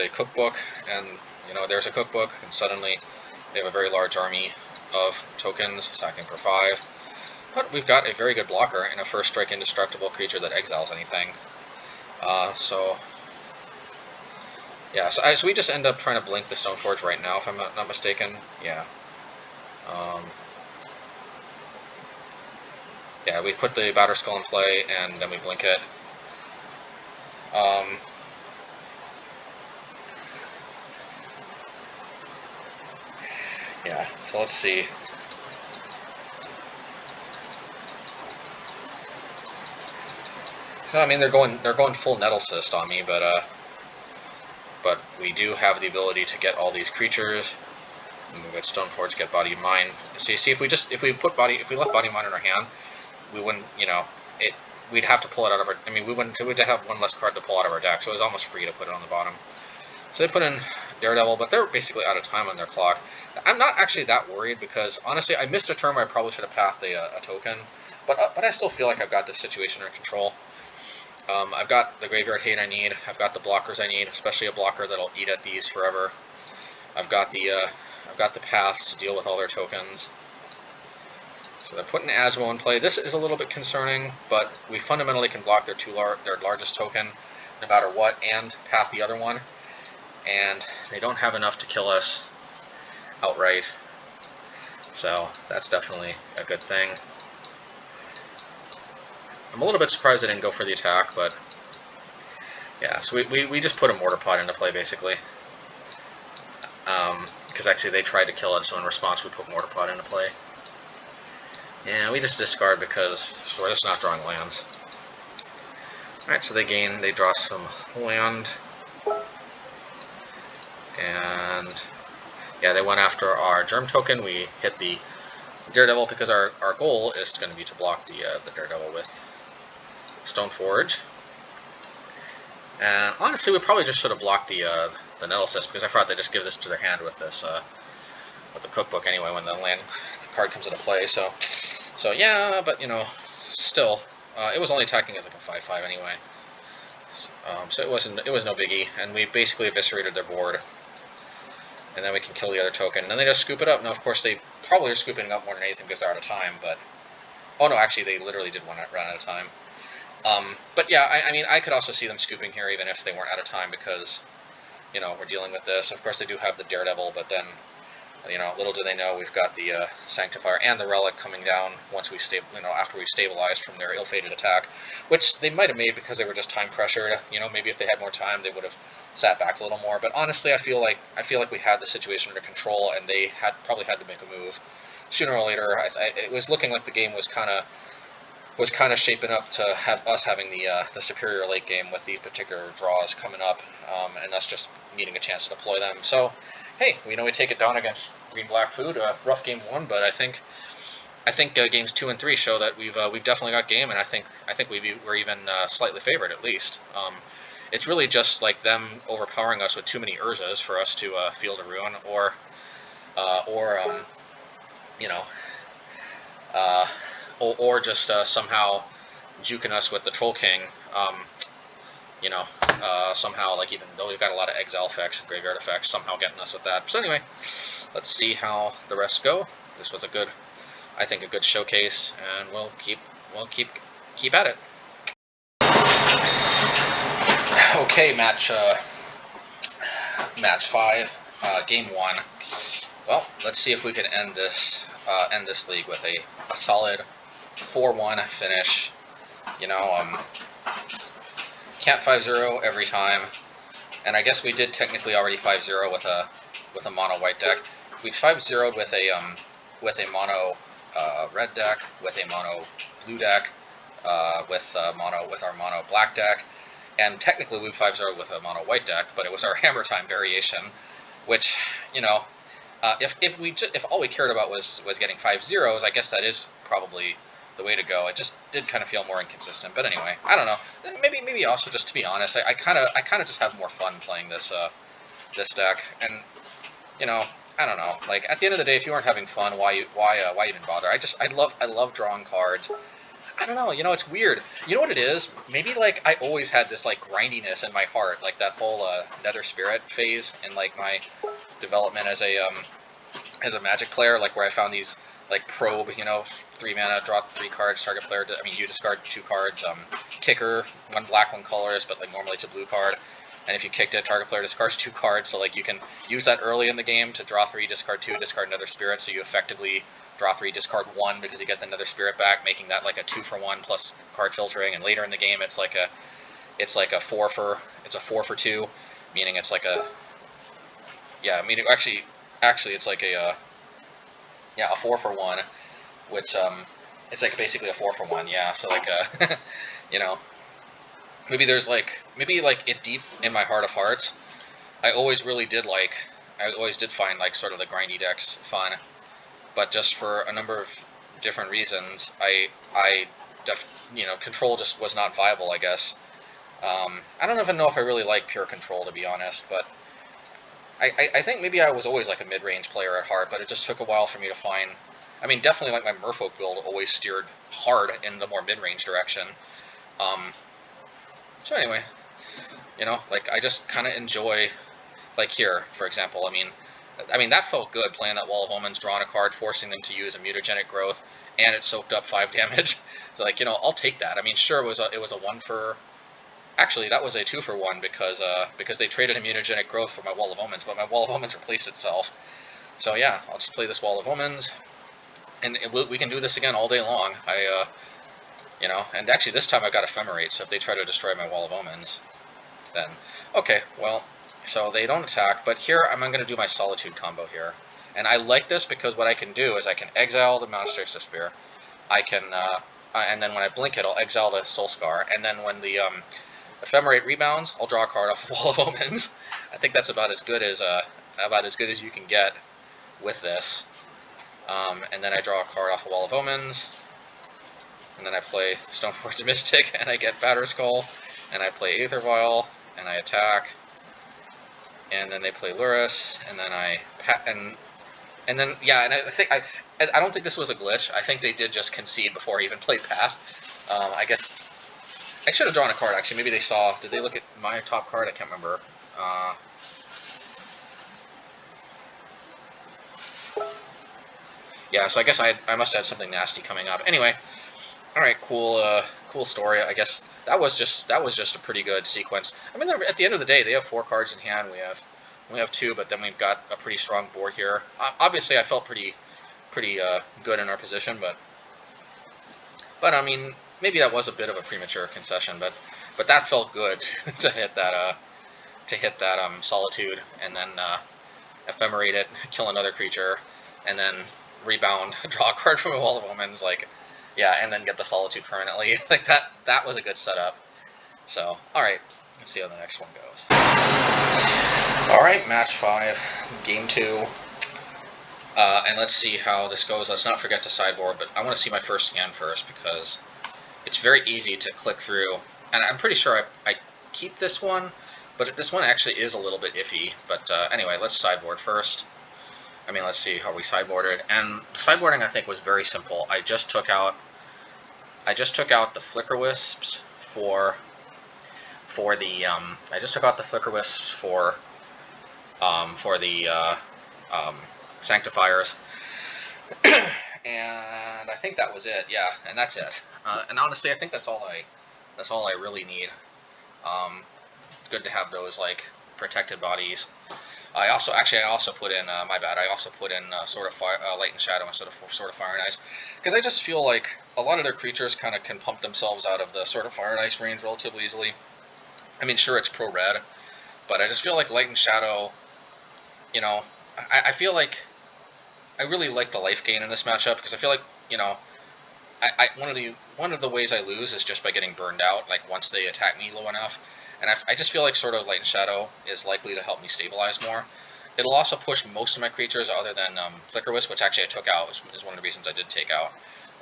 cookbook, and there's a cookbook, and suddenly they have a very large army of tokens attacking for 5. But we've got a very good blocker in a first strike indestructible creature that exiles anything. So we just end up trying to blink the Stoneforge right now, if I'm not mistaken. Yeah. Yeah, we put the Batter Skull in play, and then we blink it. Yeah, so let's see. So I mean, they're going full Nettle Cyst on me, but but we do have the ability to get all these creatures. And we've got Stoneforge, get Body and Mind. So you see, if we left Body and Mind in our hand, we wouldn't, we'd have to pull it out of our. I mean, we'd have one less card to pull out of our deck, so it was almost free to put it on the bottom. So they put in Daredevil, but they're basically out of time on their clock. I'm not actually that worried because honestly, I missed a turn where I probably should have pathed a token, but I still feel like I've got this situation under control. I've got the Graveyard Hate I need. I've got the blockers I need, especially a blocker that'll eat at these forever. I've got the paths to deal with all their tokens. So they're putting Asmo in play. This is a little bit concerning, but we fundamentally can block their largest token no matter what and path the other one. And they don't have enough to kill us outright. So that's definitely a good thing. I'm a little bit surprised they didn't go for the attack, but yeah, so we just put a Mortar Pot into play basically. Because actually they tried to kill it, so in response we put Mortar Pot into play. Yeah, we just discard because we're just not drawing lands. Alright, so they draw some land. And yeah, they went after our Germ token. We hit the Daredevil because our goal is going to be to block the Daredevil with Stoneforge. And honestly, we probably just should have blocked the Nettlecyst because I forgot they just give this to their hand with this with the cookbook anyway when the card comes into play. So yeah, but still, it was only attacking as like a 5/5 anyway. So it was no biggie, and we basically eviscerated their board. And then we can kill the other token, and then they just scoop it up. Now, of course, they probably are scooping it up more than anything because they're out of time, but... Oh, no, actually, they literally did run out of time. But yeah, I mean, I could also see them scooping here even if they weren't out of time because, we're dealing with this. Of course, they do have the Daredevil, but then, little do they know, we've got the Sanctifier and the Relic coming down once we after we've stabilized from their ill-fated attack, which they might have made because they were just time pressured. Maybe if they had more time, they would have sat back a little more. But honestly, I feel like we had the situation under control, and they probably had to make a move sooner or later. It was looking like the game was kind of shaping up to have us having the superior late game with these particular draws coming up, and us just needing a chance to deploy them. So, hey, we take it down against Green-Black Food. Rough game 1, but I think games 2 and 3 show that we've definitely got game, and I think we're even slightly favored at least. It's really just like them overpowering us with too many Urzas for us to field a ruin, or just somehow juking us with the Troll King. Somehow, like, even though we've got a lot of Exile effects, graveyard effects, somehow getting us with that. So anyway, let's see how the rest go. This was a good showcase, and we'll keep at it. Okay, match 5, game 1. Well, let's see if we can end this league with a solid 4-1 finish. Can't 5-0 every time, and I guess we did technically already 5-0 with a mono white deck. We 5-0'd with a mono red deck, with a mono blue deck, with our mono black deck, and technically we 5-0'd with a mono white deck, but it was our Hammer Time variation, which if all we cared about was getting 5-0s, I guess that is probably the way to go. It just did kind of feel more inconsistent, but anyway, I don't know. Maybe also, just to be honest, I kind of just have more fun playing this deck, and I don't know. Like, at the end of the day, if you aren't having fun, why even bother? I love drawing cards. I don't know. It's weird. You know what it is? Maybe like I always had this like grindiness in my heart, like that whole Nether Spirit phase in like my development as a Magic player, like where I found these like probe, 3 mana, draw 3 cards, target player. You discard 2 cards. Kicker, 1 black, 1 colorless, but like normally it's a blue card. And if you kicked it, target player discards 2 cards. So like you can use that early in the game to draw 3, discard 2, discard Nether Spirit. So you effectively draw 3, discard 1 because you get the Nether Spirit back, making that like a 2-for-1 plus card filtering. And later in the game, it's a 4 for 2, meaning it's like a actually it's like a 4-for-1, which it's like basically a 4-for-1. Yeah, so like maybe it deep in my heart of hearts, I always really did like. I always did find like sort of the grindy decks fun, but just for a number of different reasons, control just was not viable, I guess. I don't even know if I really like pure control, to be honest, but I think maybe I was always like a mid-range player at heart, but it just took a while for me to find. I mean, definitely like my Merfolk build always steered hard in the more mid-range direction. So anyway, like I just kind of enjoy, like here, for example. I mean that felt good playing that Wall of Omens, drawing a card, forcing them to use a mutagenic growth, and it soaked up 5 damage. So like I'll take that. I mean, sure, it was a 1 for. Actually, that was a 2 for 1 because they traded a mutagenic growth for my Wall of Omens, but my Wall of Omens replaced itself. So yeah, I'll just play this Wall of Omens, and we can do this again all day long. And actually this time I've got Ephemerate, so if they try to destroy my Wall of Omens, then okay, well, so they don't attack. But here I'm going to do my Solitude combo here, and I like this because what I can do is I can exile the Monastery's Despair, I can, and then when I blink it, I'll exile the Soulscar, and then when the Ephemerate rebounds, I'll draw a card off the Wall of Omens. I think that's about as good as you can get with this. And then I draw a card off a Wall of Omens, and then I play Stoneforge Mystic, and I get Batterskull, and I play Aether Vial, and I attack, and then they play Lurrus, and then and then yeah, and I don't think this was a glitch. I think they did just concede before I even played Path. I guess. I should have drawn a card, actually. Maybe they saw. Did they look at my top card? I can't remember. Yeah, so I guess I must have had something nasty coming up. Anyway, all right, cool story. I guess that was just a pretty good sequence. I mean, at the end of the day, they have 4 cards in hand. We have 2, but then we've got a pretty strong board here. Obviously, I felt pretty good in our position, but I mean, maybe that was a bit of a premature concession, but that felt good to hit that Solitude, and then Ephemerate it, kill another creature, and then rebound, draw a card from a Wall of Omens, like, yeah, and then get the Solitude permanently. Like that was a good setup. So, all right, let's see how the next one goes. All right, match 5, game 2. And let's see how this goes. Let's not forget to sideboard, but I want to see my first hand first because it's very easy to click through. And I'm pretty sure I keep this one, but this one actually is a little bit iffy. But anyway, let's sideboard first. I mean, let's see how we sideboarded. And sideboarding, I think, was very simple. I just took out the Flickerwisps for the I just took out the Flickerwisps for the Sanctifiers, and I think that was it. Yeah, and that's it. And honestly, I think that's all I really need. Good to have those like protected bodies. I also put in my bad. I also put in Sword of Fire, Light and Shadow instead of Sword of Fire and Ice, because I just feel like a lot of their creatures kind of can pump themselves out of the Sword of Fire and Ice range relatively easily. I mean, sure, it's pro red, but I just feel like Light and Shadow. I feel like I really like the life gain in this matchup because I feel like one of the ways I lose is just by getting burned out. Like once they attack me low enough, and I just feel like sort of Light and Shadow is likely to help me stabilize more. It'll also push most of my creatures other than Flickerwisp, which actually I took out, which is one of the reasons I did take out.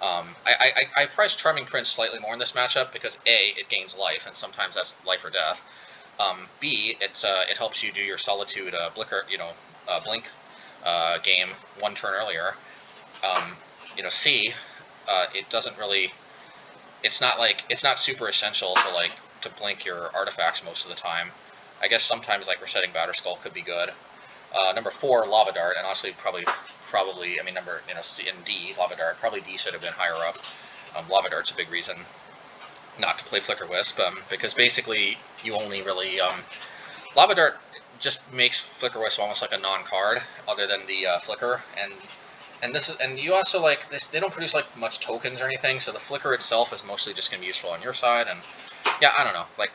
I priced Charming Prince slightly more in this matchup because A, it gains life, and sometimes that's life or death. B, it helps you do your Solitude blink game 1 turn earlier. C, it doesn't really. It's not super essential to blink your artifacts most of the time. I guess sometimes like resetting Batterskull could be good. Number 4, Lava Dart, and honestly probably I mean number C and D, Lava Dart. Probably D should have been higher up. Lava Dart's a big reason not to play Flickerwisp, because basically you only really Lava Dart just makes Flickerwisp almost like a non-card, other than the Flicker, and you also like this. They don't produce like much tokens or anything, so the Flicker itself is mostly just going to be useful on your side. And yeah, I don't know. Like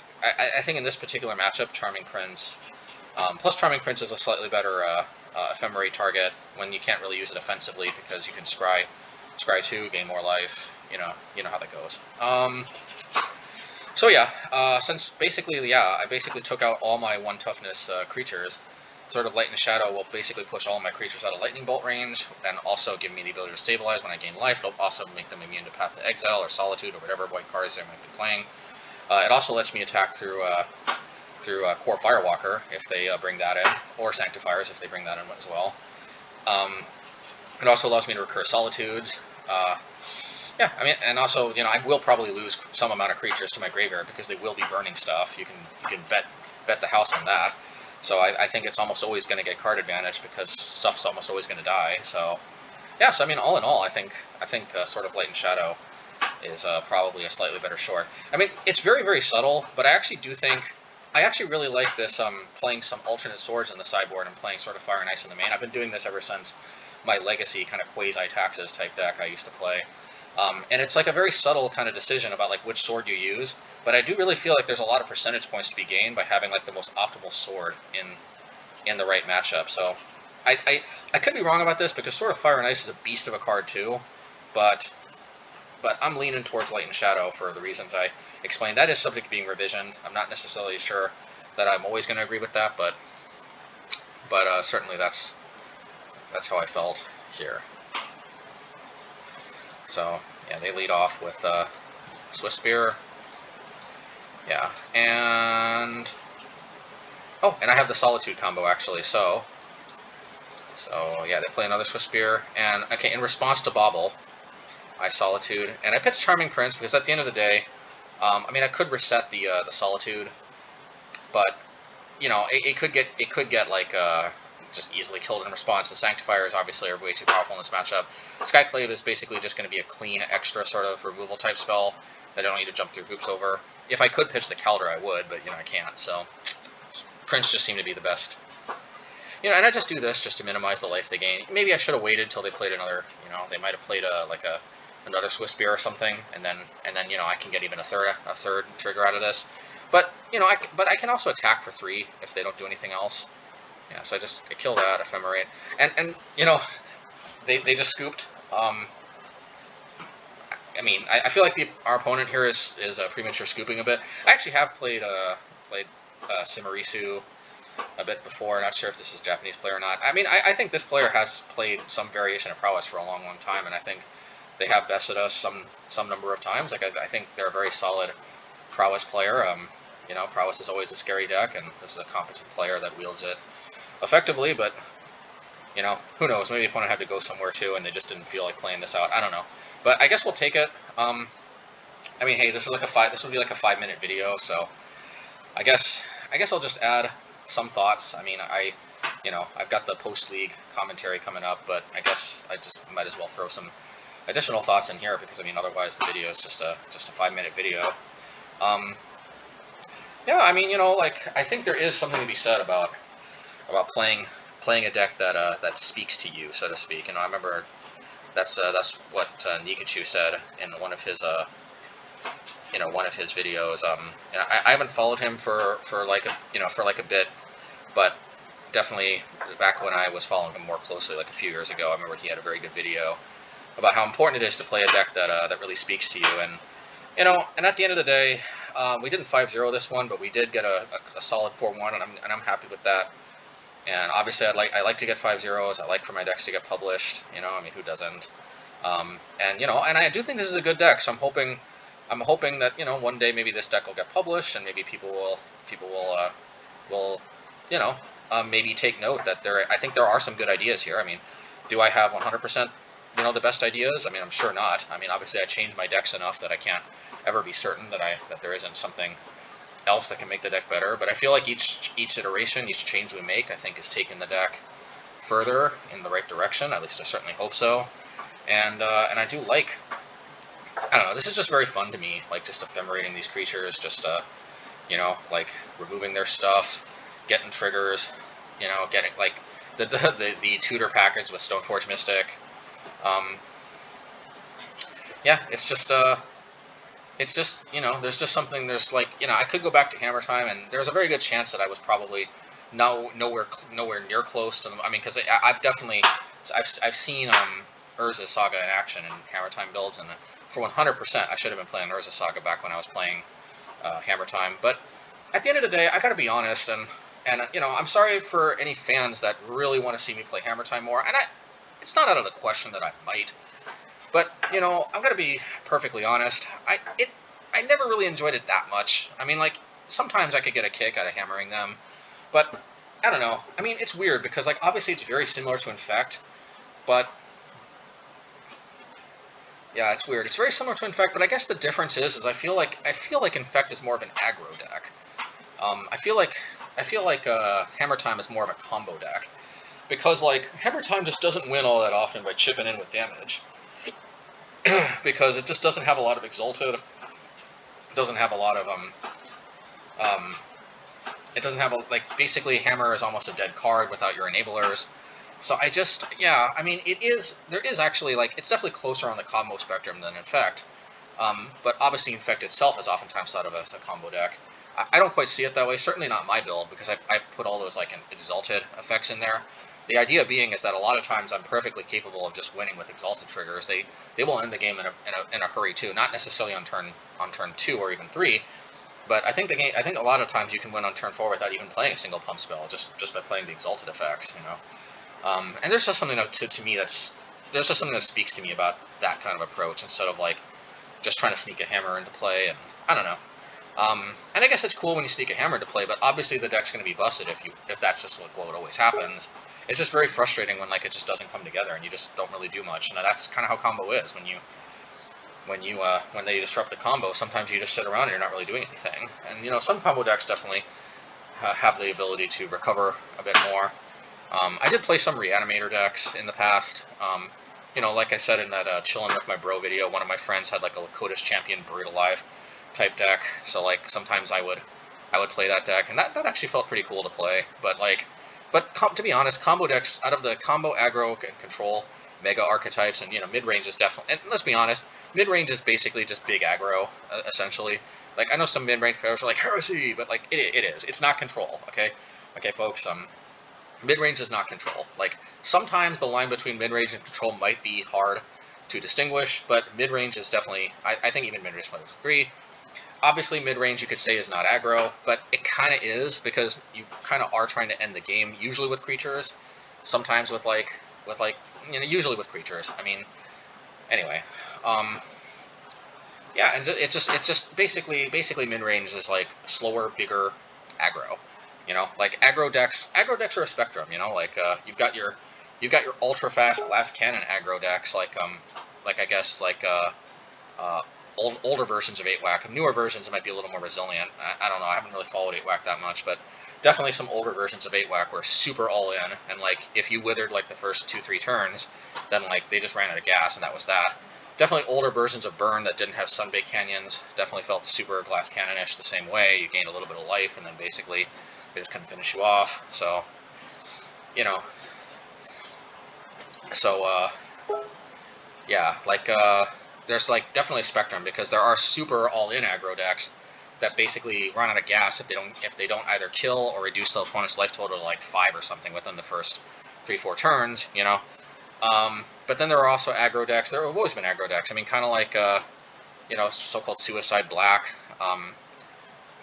I think in this particular matchup, Charming Prince, plus Charming Prince is a slightly better Ephemerate target when you can't really use it offensively because you can scry 2, gain more life. You know how that goes. So yeah, since basically, yeah, I basically took out all my 1 toughness creatures, sort of Light and Shadow will basically push all my creatures out of Lightning Bolt range, and also give me the ability to stabilize when I gain life. It'll also make them immune to Path to Exile or Solitude or whatever white cards they might be playing. It also lets me attack through Core Firewalker if they bring that in, or Sanctifiers if they bring that in as well. It also allows me to recur Solitudes. Yeah, I mean, and also, you know, I will probably lose some amount of creatures to my graveyard because they will be burning stuff. You can bet the house on that. So I think it's almost always going to get card advantage because stuff's almost always going to die. So yeah, so I mean, all in all, I think sort of Light and Shadow is probably a slightly better short. I mean, it's very, very subtle, but I actually do think I actually really like this playing some alternate swords in the sideboard and playing sort of Fire and Ice in the main. I've been doing this ever since my Legacy kind of quasi-taxes type deck I used to play. And it's like a very subtle kind of decision about like which sword you use, but I do really feel like there's a lot of percentage points to be gained by having like the most optimal sword in the right matchup. So I could be wrong about this because sort of Fire and Ice is a beast of a card too, but I'm leaning towards Light and Shadow for the reasons I explained. That is subject to being revisioned. I'm not necessarily sure that I'm always going to agree with that, but certainly that's how I felt here. So yeah, they lead off with Swift Spear. Yeah, and oh, and I have the Solitude combo actually. So yeah, they play another Swift Spear, and okay, in response to Bobble, I Solitude, and I pitched Charming Prince because at the end of the day, I mean, I could reset the Solitude, but you know, it could get like just easily killed in response. The Sanctifiers obviously are way too powerful in this matchup. Skyclave is basically just going to be a clean extra sort of removal type spell that I don't need to jump through hoops over. If I could pitch the Calder, I would, but you know I can't. So Prince just seemed to be the best. You know, and I just do this just to minimize the life they gain. Maybe I should have waited till they played another. You know, they might have played another Swiss Spear or something, and then you know I can get even a third trigger out of this. But you know, I can also attack for 3 if they don't do anything else. Yeah, so I kill that Ephemerate, and you know, they just scooped. I mean, I feel like our opponent here is premature scooping a bit. I actually have played Simarisu a bit before. Not sure if this is a Japanese player or not. I mean, I think this player has played some variation of Prowess for a long, long time, and I think they have bested us some number of times. Like I think they're a very solid Prowess player. You know, Prowess is always a scary deck, and this is a competent player that wields it effectively, but you know, who knows? Maybe the opponent had to go somewhere too, and they just didn't feel like playing this out. I don't know, but I guess we'll take it. I mean, hey, this is like This would be like a 5-minute video, so I guess I'll just add some thoughts. I mean, you know, I've got the post-league commentary coming up, but I guess I just might as well throw some additional thoughts in here because I mean, otherwise the video is just a 5-minute video. Yeah, I mean, you know, like I think there is something to be said about playing a deck that speaks to you, so to speak. You know, I remember that's what Nikachu said in one of his videos. I haven't followed him for like a bit, but definitely back when I was following him more closely, like a few years ago, I remember he had a very good video about how important it is to play a deck that really speaks to you. And you know, and at the end of the day, we didn't 5-0 this one, but we did get a solid 4-1, and I'm happy with that. And obviously, I like to get 5-0s. I like for my decks to get published. You know, I mean, who doesn't? And you know, and I do think this is a good deck. So I'm hoping that you know one day maybe this deck will get published, and maybe people will you know maybe take note that I think there are some good ideas here. I mean, do I have 100% you know the best ideas? I mean, I'm sure not. I mean, obviously, I changed my decks enough that I can't ever be certain that there isn't something else that can make the deck better, but I feel like each iteration, each change we make, I think is taking the deck further in the right direction. At least I certainly hope so. And I do like, I don't know, this is just very fun to me, like just ephemerating these creatures, just you know, like removing their stuff, getting triggers, you know, getting like the tutor package with Stoneforge Mystic. Yeah, it's just you know, there's just something, there's like, you know, I could go back to Hammer Time, and there's a very good chance that I was probably nowhere near close to them. I mean, because I've definitely, I've seen Urza's Saga in action in Hammer Time builds, and for 100%, I should have been playing Urza's Saga back when I was playing Hammer Time. But at the end of the day, I gotta be honest, and you know, I'm sorry for any fans that really want to see me play Hammer Time more, and it's not out of the question that I might. But, you know, I'm gonna be perfectly honest, I never really enjoyed it that much. I mean, like, sometimes I could get a kick out of hammering them, but I don't know. I mean, it's weird because, like, obviously it's very similar to Infect, but yeah, it's weird. It's very similar to Infect, but I guess the difference is I feel like Infect is more of an aggro deck. I feel like Hammer Time is more of a combo deck because, like, Hammer Time just doesn't win all that often by chipping in with damage because it just doesn't have a lot of Exalted. Doesn't have a lot of it doesn't have like, basically Hammer is almost a dead card without your enablers. So yeah, I mean, there is actually, like, it's definitely closer on the combo spectrum than Infect. But obviously Infect itself is oftentimes thought of as a combo deck. I don't quite see it that way, certainly not my build, because I put all those, like, Exalted effects in there. The idea being is that a lot of times I'm perfectly capable of just winning with Exalted triggers. They will end the game in a hurry too, not necessarily on turn 2 or even 3, but I think a lot of times you can win on turn 4 without even playing a single pump spell, just by playing the Exalted effects, you know. And there's just something to me there's just something that speaks to me about that kind of approach instead of, like, just trying to sneak a hammer into play, and I don't know. And I guess it's cool when you sneak a hammer into play, but obviously the deck's going to be busted if that's just what always happens. It's just very frustrating when, like, it just doesn't come together and you just don't really do much. And that's kind of how combo is when they disrupt the combo. Sometimes you just sit around and you're not really doing anything. And, you know, some combo decks definitely have the ability to recover a bit more. I did play some Reanimator decks in the past. You know, like I said in that Chillin' With My Bro video, one of my friends had, like, a Lakota's Champion Buried Alive type deck. So, like, sometimes I would play that deck, and that actually felt pretty cool to play. But, like, to be honest, combo decks, out of the combo, aggro, and control mega archetypes, and, you know, mid-range is definitely, and let's be honest, mid-range is basically just big aggro, essentially. Like, I know some mid-range players are like, heresy, but, like, it is. It's not control, okay? Okay, folks, mid-range is not control. Like, sometimes the line between mid-range and control might be hard to distinguish, but mid-range is definitely, I think even mid-range players agree. Obviously, mid-range you could say is not aggro, but it kind of is, because you kind of are trying to end the game, usually with creatures, sometimes with like, you know, usually with creatures. I mean, anyway, yeah, and it just basically mid-range is, like, slower, bigger aggro. You know, like, aggro decks are a spectrum. You know, like, you've got your ultra fast glass cannon aggro decks, like I guess, like, older versions of 8-Whack. Newer versions might be a little more resilient. I don't know. I haven't really followed 8-Whack that much, but definitely some older versions of 8-Whack were super all in, and, like, if you withered, like, the first 2-3 turns, then, like, they just ran out of gas, and that was that. Definitely older versions of Burn that didn't have Sunbaked Canyons definitely felt super glass cannon-ish the same way. You gained a little bit of life, and then basically they just couldn't finish you off. So, you know, so yeah, like, there's, like, definitely a spectrum, because there are super all-in aggro decks that basically run out of gas if they don't either kill or reduce the opponent's life total to, like, 5 or something within the first 3-4 turns, you know. But then there are also aggro decks. There have always been aggro decks. I mean, kind of like, you know, so-called Suicide Black,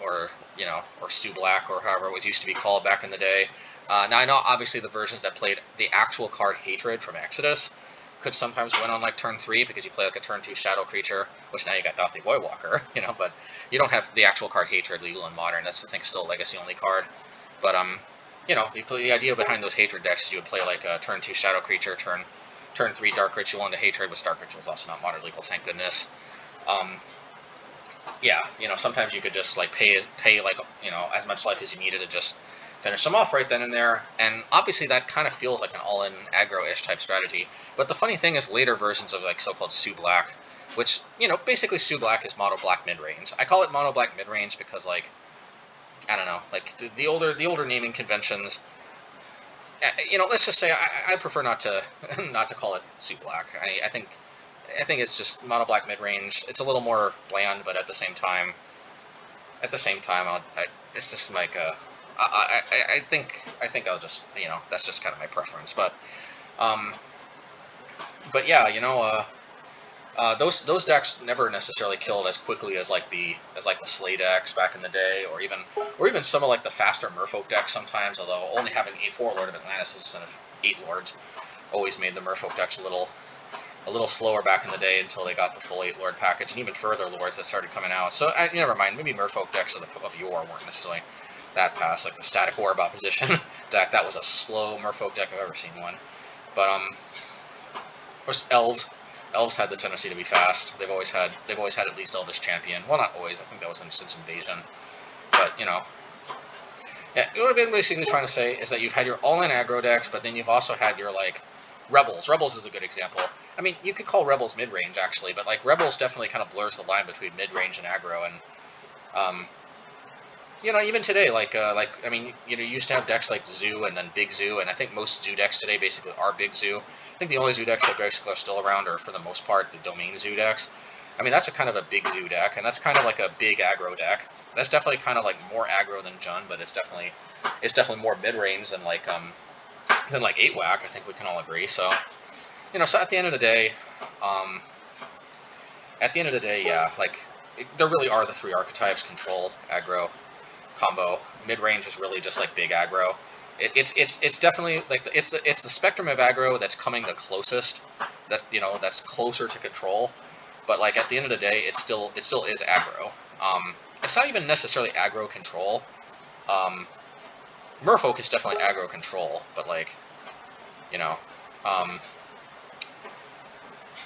or, you know, or Stu Black, or however it was used to be called back in the day. Now, I know, obviously, the versions that played the actual card Hatred from Exodus could sometimes win on, like, turn 3, because you play, like, a turn 2 shadow creature, which now you got Dothi Voidwalker, you know, but you don't have the actual card Hatred legal in Modern. That's, I think, still a legacy-only card. But, you know, the idea behind those Hatred decks is you would play, like, a turn 2 shadow creature, turn 3 Dark Ritual into Hatred, which Dark Ritual is also not Modern legal, thank goodness. Yeah, you know, sometimes you could just, like, pay, like, you know, as much life as you needed to just finish them off right then and there, and obviously that kind of feels like an all-in aggro-ish type strategy. But the funny thing is, later versions of, like, so-called Stu Black, which, you know, basically Stu Black is mono black mid-range. I call it mono black mid-range because, like, I don't know, like, the older naming conventions, you know, let's just say I prefer not to call it Stu Black. I think it's just mono black mid-range. It's a little more bland, but at the same time, it's just like, I think I'll just, you know, that's just kind of my preference. But yeah, you know, Those decks never necessarily killed as quickly as like the Slay decks back in the day, or even some of like the faster Merfolk decks sometimes. Although only having a 4 Lord of Atlantis instead of 8 Lords always made the Merfolk decks a little slower back in the day until they got the full 8 Lord package, and even further Lords that started coming out. So never mind. Maybe Merfolk decks of yore weren't necessarily that fast. Like the Static Orb Opposition deck, that was a slow Merfolk deck I've ever seen one. But of course, Elves had the tendency to be fast. They've always had at least Elvish Champion. Well, not always. I think that was since Invasion. But yeah. What I've been basically trying to say is that you've had your all-in aggro decks, but then you've also had your like Rebels. Rebels is a good example. I mean, you could call Rebels mid-range actually, but like Rebels definitely kind of blurs the line between mid-range and aggro, and even today, I mean, you used to have decks like Zoo and then Big Zoo, and I think most Zoo decks today basically are Big Zoo. I think the only Zoo decks that basically are still around are, for the most part, the Domain Zoo decks. I mean, that's a kind of a Big Zoo deck, and that's kind of like a big aggro deck. That's definitely kind of like more aggro than Jund, but it's definitely more mid-range than like 8-Whack. I think we can all agree. So, so at the end of the day, yeah, like there really are the 3 archetypes: control, aggro, combo. Mid-range is really just like big aggro. It's definitely like it's the spectrum of aggro that's coming the closest. That's closer to control. But like at the end of the day, it still is aggro. It's not even necessarily aggro control. Merfolk is definitely aggro control, but like,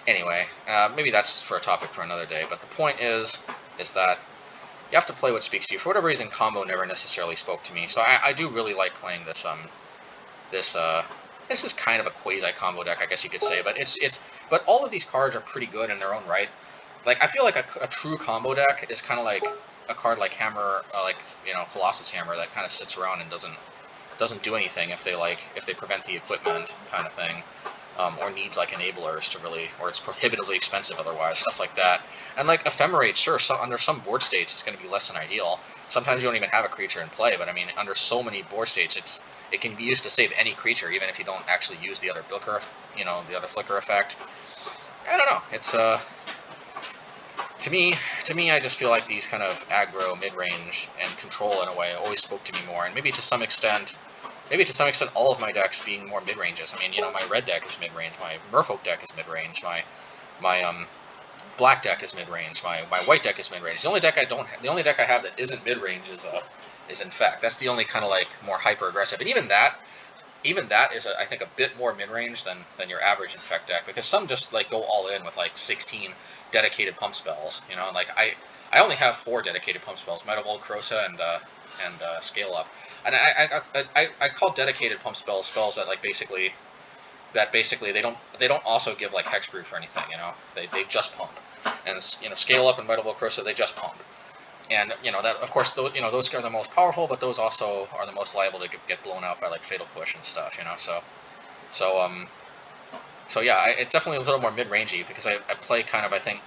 anyway, maybe that's for a topic for another day. But the point is that you have to play what speaks to you. For whatever reason, combo never necessarily spoke to me. So I do really like playing this. This is kind of a quasi combo deck, I guess you could say. But but all of these cards are pretty good in their own right. Like I feel like a true combo deck is kind of like a card like Hammer, Colossus Hammer, that kind of sits around and doesn't do anything if they prevent the equipment kind of thing. Or needs like enablers to really, or it's prohibitively expensive otherwise, stuff like that. And like Ephemerate, sure, under some board states it's going to be less than ideal. Sometimes you don't even have a creature in play, but I mean, under so many board states, it can be used to save any creature, even if you don't actually use the other the other flicker effect. I don't know. It's to me, I just feel like these kind of aggro, mid-range, and control in a way always spoke to me more, and maybe to some extent, all of my decks being more mid-ranges. I mean, my red deck is mid-range, my Merfolk deck is mid-range, my black deck is mid-range, my white deck is mid-range. The only deck I have that isn't mid-range is Infect. That's the only kind of like more hyper-aggressive, and even that is I think a bit more mid-range than your average Infect deck, because some just like go all in with like 16 dedicated pump spells. Like I only have 4 dedicated pump spells: Might of Old Krosa and Scale Up. And I call dedicated pump spells that basically they don't also give like hexproof or anything. They just pump. And Scale Up and Might of Old Krosa, they just pump. And that, of course, those are the most powerful, but those also are the most liable to get blown out by like Fatal Push and stuff. So yeah, it's definitely a little more mid-rangey, because I play kind of, I think,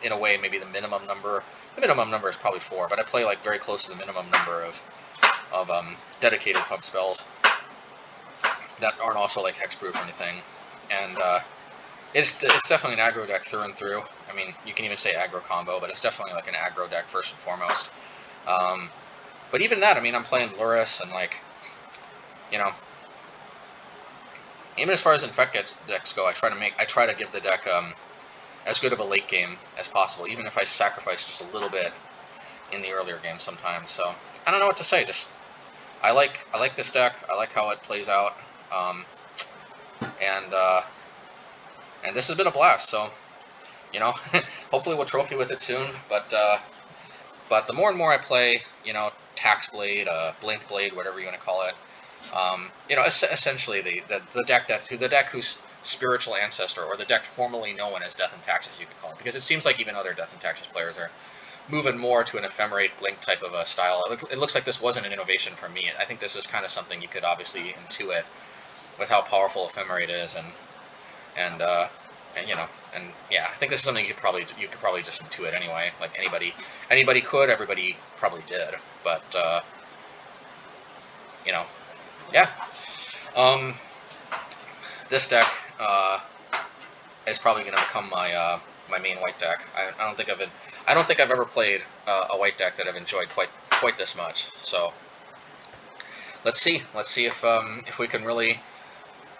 in a way, maybe the minimum number. The minimum number is probably 4, but I play like very close to the minimum number of dedicated pump spells that aren't also like hexproof or anything. And it's definitely an aggro deck through and through. I mean, you can even say aggro combo, but it's definitely like an aggro deck first and foremost. But even that, I mean, I'm playing Luris, and like, even as far as Infect decks go, I try to give the deck as good of a late game as possible, even if I sacrifice just a little bit in the earlier game sometimes. So I don't know what to say. Just I like this deck. I like how it plays out, and this has been a blast. So hopefully we'll trophy with it soon. But the more and more I play, Tax Blade, Blink Blade, whatever you want to call it, essentially the deck whose spiritual ancestor, or the deck formerly known as Death and Taxes, you could call it, because it seems like even other Death and Taxes players are moving more to an Ephemerate Blink type of a style. It looks like this wasn't an innovation from me. I think this is kind of something you could obviously intuit with how powerful Ephemerate is, and yeah, I think this is something you could probably just intuit anyway. Like anybody could, everybody probably did, but yeah. This deck is probably going to become my my main white deck. I don't think I've ever played a white deck that I've enjoyed quite this much. So let's see if we can really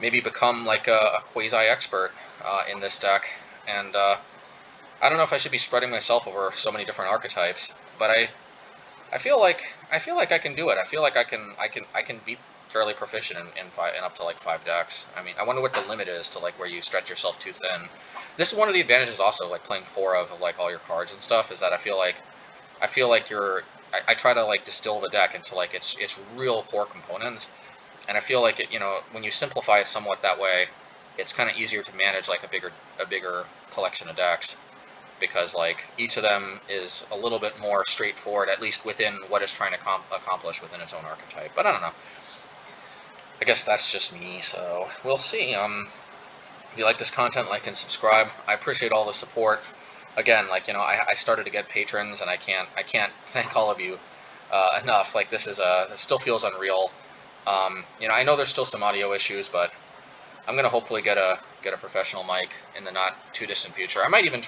maybe become like a quasi expert in this deck. And I don't know if I should be spreading myself over so many different archetypes, but I feel like I can do it. I feel like I can be fairly proficient in up to like 5 decks. I mean, I wonder what the limit is to like where you stretch yourself too thin. This is one of the advantages also, like playing 4 of like all your cards and stuff, is that I feel like I try to like distill the deck into like its real core components, and I feel like it, you know, when you simplify it somewhat that way, it's kind of easier to manage like a bigger collection of decks, because like each of them is a little bit more straightforward, at least within what it's trying to accomplish within its own archetype. But I don't know. I guess that's just me, so we'll see. If you like this content, like and subscribe. I appreciate all the support. Again, like, you know, I started to get patrons, and I can't thank all of you enough. Like, this still feels unreal. You know, I know there's still some audio issues, but I'm gonna hopefully get a professional mic in the not too distant future. I might even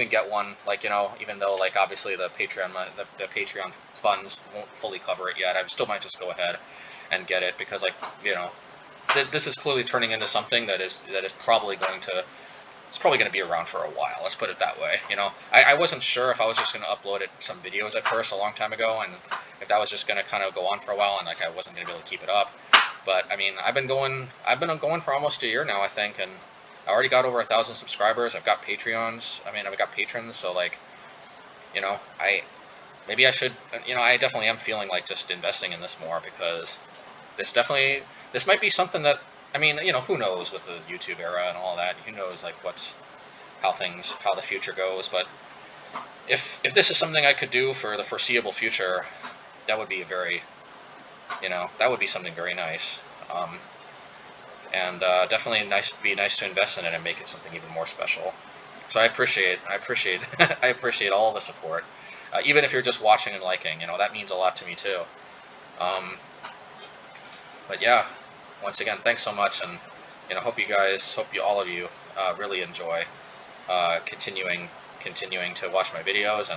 get one, like, you know, even though like obviously the Patreon funds won't fully cover it yet. I still might just go ahead and get it, because, like, you know, this is clearly turning into something that is probably going to be around for a while. Let's put it that way. You know, I wasn't sure if I was just going to upload some videos at first a long time ago, and if that was just going to kind of go on for a while, and like I wasn't going to be able to keep it up. But I mean, I've been going for almost a year now, I think, and I already got over 1,000 subscribers. I've got Patreons. I mean, I've got patrons. So like, you know, maybe I should. You know, I definitely am feeling like just investing in this more, because this might be something that, I mean, you know, who knows with the YouTube era and all that. Who knows like how the future goes. But if this is something I could do for the foreseeable future, that would be that would be something very nice. And definitely be nice to invest in it and make it something even more special. So I appreciate I appreciate all the support, even if you're just watching and liking. You know, that means a lot to me too. But yeah, once again, thanks so much, and you know, hope all of you really enjoy continuing to watch my videos,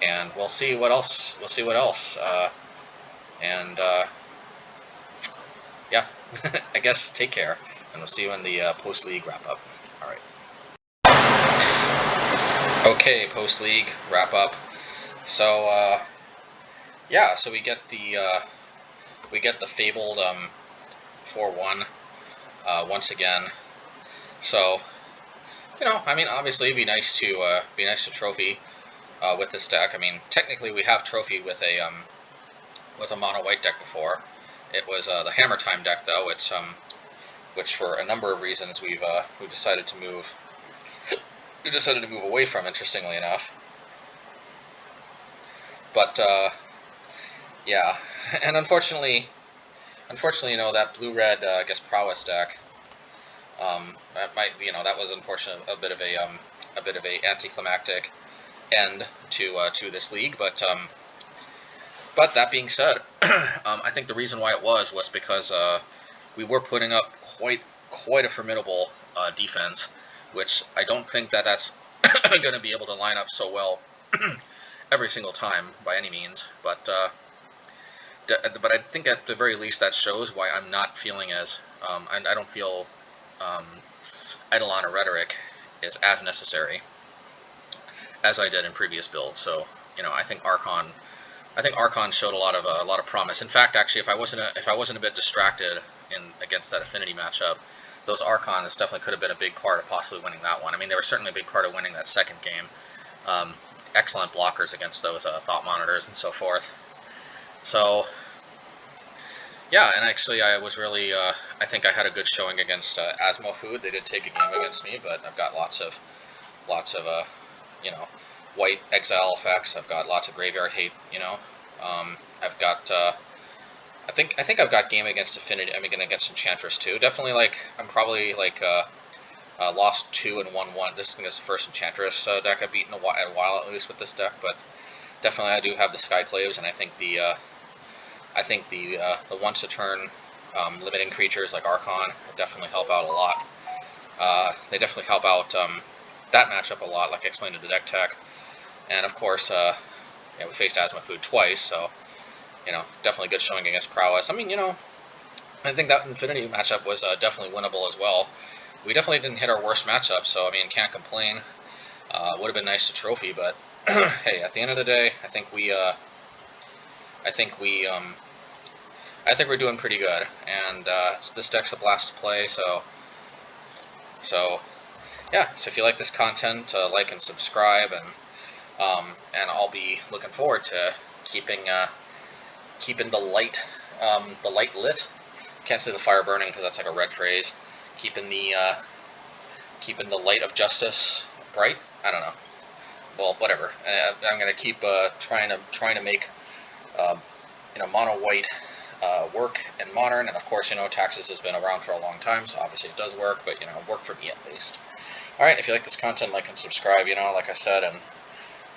and we'll see what else. Yeah, I guess take care, and we'll see you in the post-league wrap-up. All right. Okay, post-league wrap-up. So yeah, so we get the fabled 4-1 once again. So, you know, I mean, obviously, it'd be nice to trophy with this deck. I mean, technically, we have trophied with a mono white deck before. It was the Hammer Time deck, though. It's which for a number of reasons we decided to move away from. Interestingly enough, but yeah, and unfortunately, you know, that blue-red I guess Prowess deck. That was unfortunately a bit of a anticlimactic end to this league, but that being said, I think the reason why it was because we were putting up quite a formidable defense, which I don't think that's going to be able to line up so well every single time by any means, but I think at the very least that shows why I'm not feeling as I don't feel Eidolon or Rhetoric is as necessary as I did in previous builds. So, you know, I think Archon showed a lot of promise. In fact, actually, if I wasn't a bit distracted against that Affinity matchup, those Archons definitely could have been a big part of possibly winning that one. I mean, they were certainly a big part of winning that second game. Excellent blockers against those Thought Monitors and so forth. So, yeah, and actually, I was really, I think I had a good showing against Asmofood. They did take a game against me, but I've got lots of, you know, white Exile effects. I've got lots of graveyard hate. You know, I've got, I think I've got game against Affinity. I mean, against Enchantress too. Definitely, like, I'm probably like lost 2 and 1-1. This thing is the first Enchantress deck I've beaten a while at least with this deck, but definitely I do have the Skyclaves, and I think the once a turn limiting creatures like Archon definitely help out a lot. They definitely help out that matchup a lot, like I explained in the deck tech. And of course, we faced Asmofood twice, so definitely good showing against Prowess. I mean, I think that Infinity matchup was definitely winnable as well. We definitely didn't hit our worst matchup, so I mean, can't complain. Would have been nice to trophy, but hey, at the end of the day, I think we're doing pretty good, and this deck's a blast to play. So yeah. So if you like this content, like and subscribe, and I'll be looking forward to keeping the light lit. Can't say the fire burning because that's like a red phrase. Keeping the light of justice bright. I don't know. Well, whatever. I'm gonna keep trying to make mono white work in modern, and of course Taxes has been around for a long time, so obviously it does work. But work for me at least. All right. If you like this content, like and subscribe. Like I said, and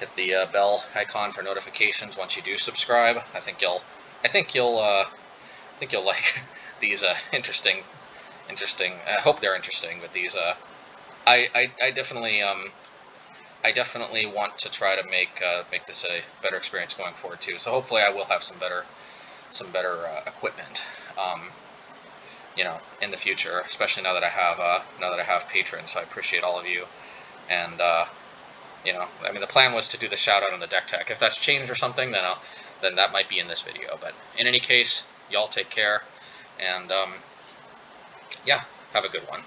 hit the bell icon for notifications once you do subscribe. I think you'll like these interesting. I hope they're interesting, but these I definitely want to try to make this a better experience going forward too. So hopefully I will have some better equipment, in the future, especially now that I have patrons. So I appreciate all of you, and I mean, the plan was to do the shout out on the deck tech. If that's changed or something, then that might be in this video. But in any case, y'all take care, and yeah, have a good one.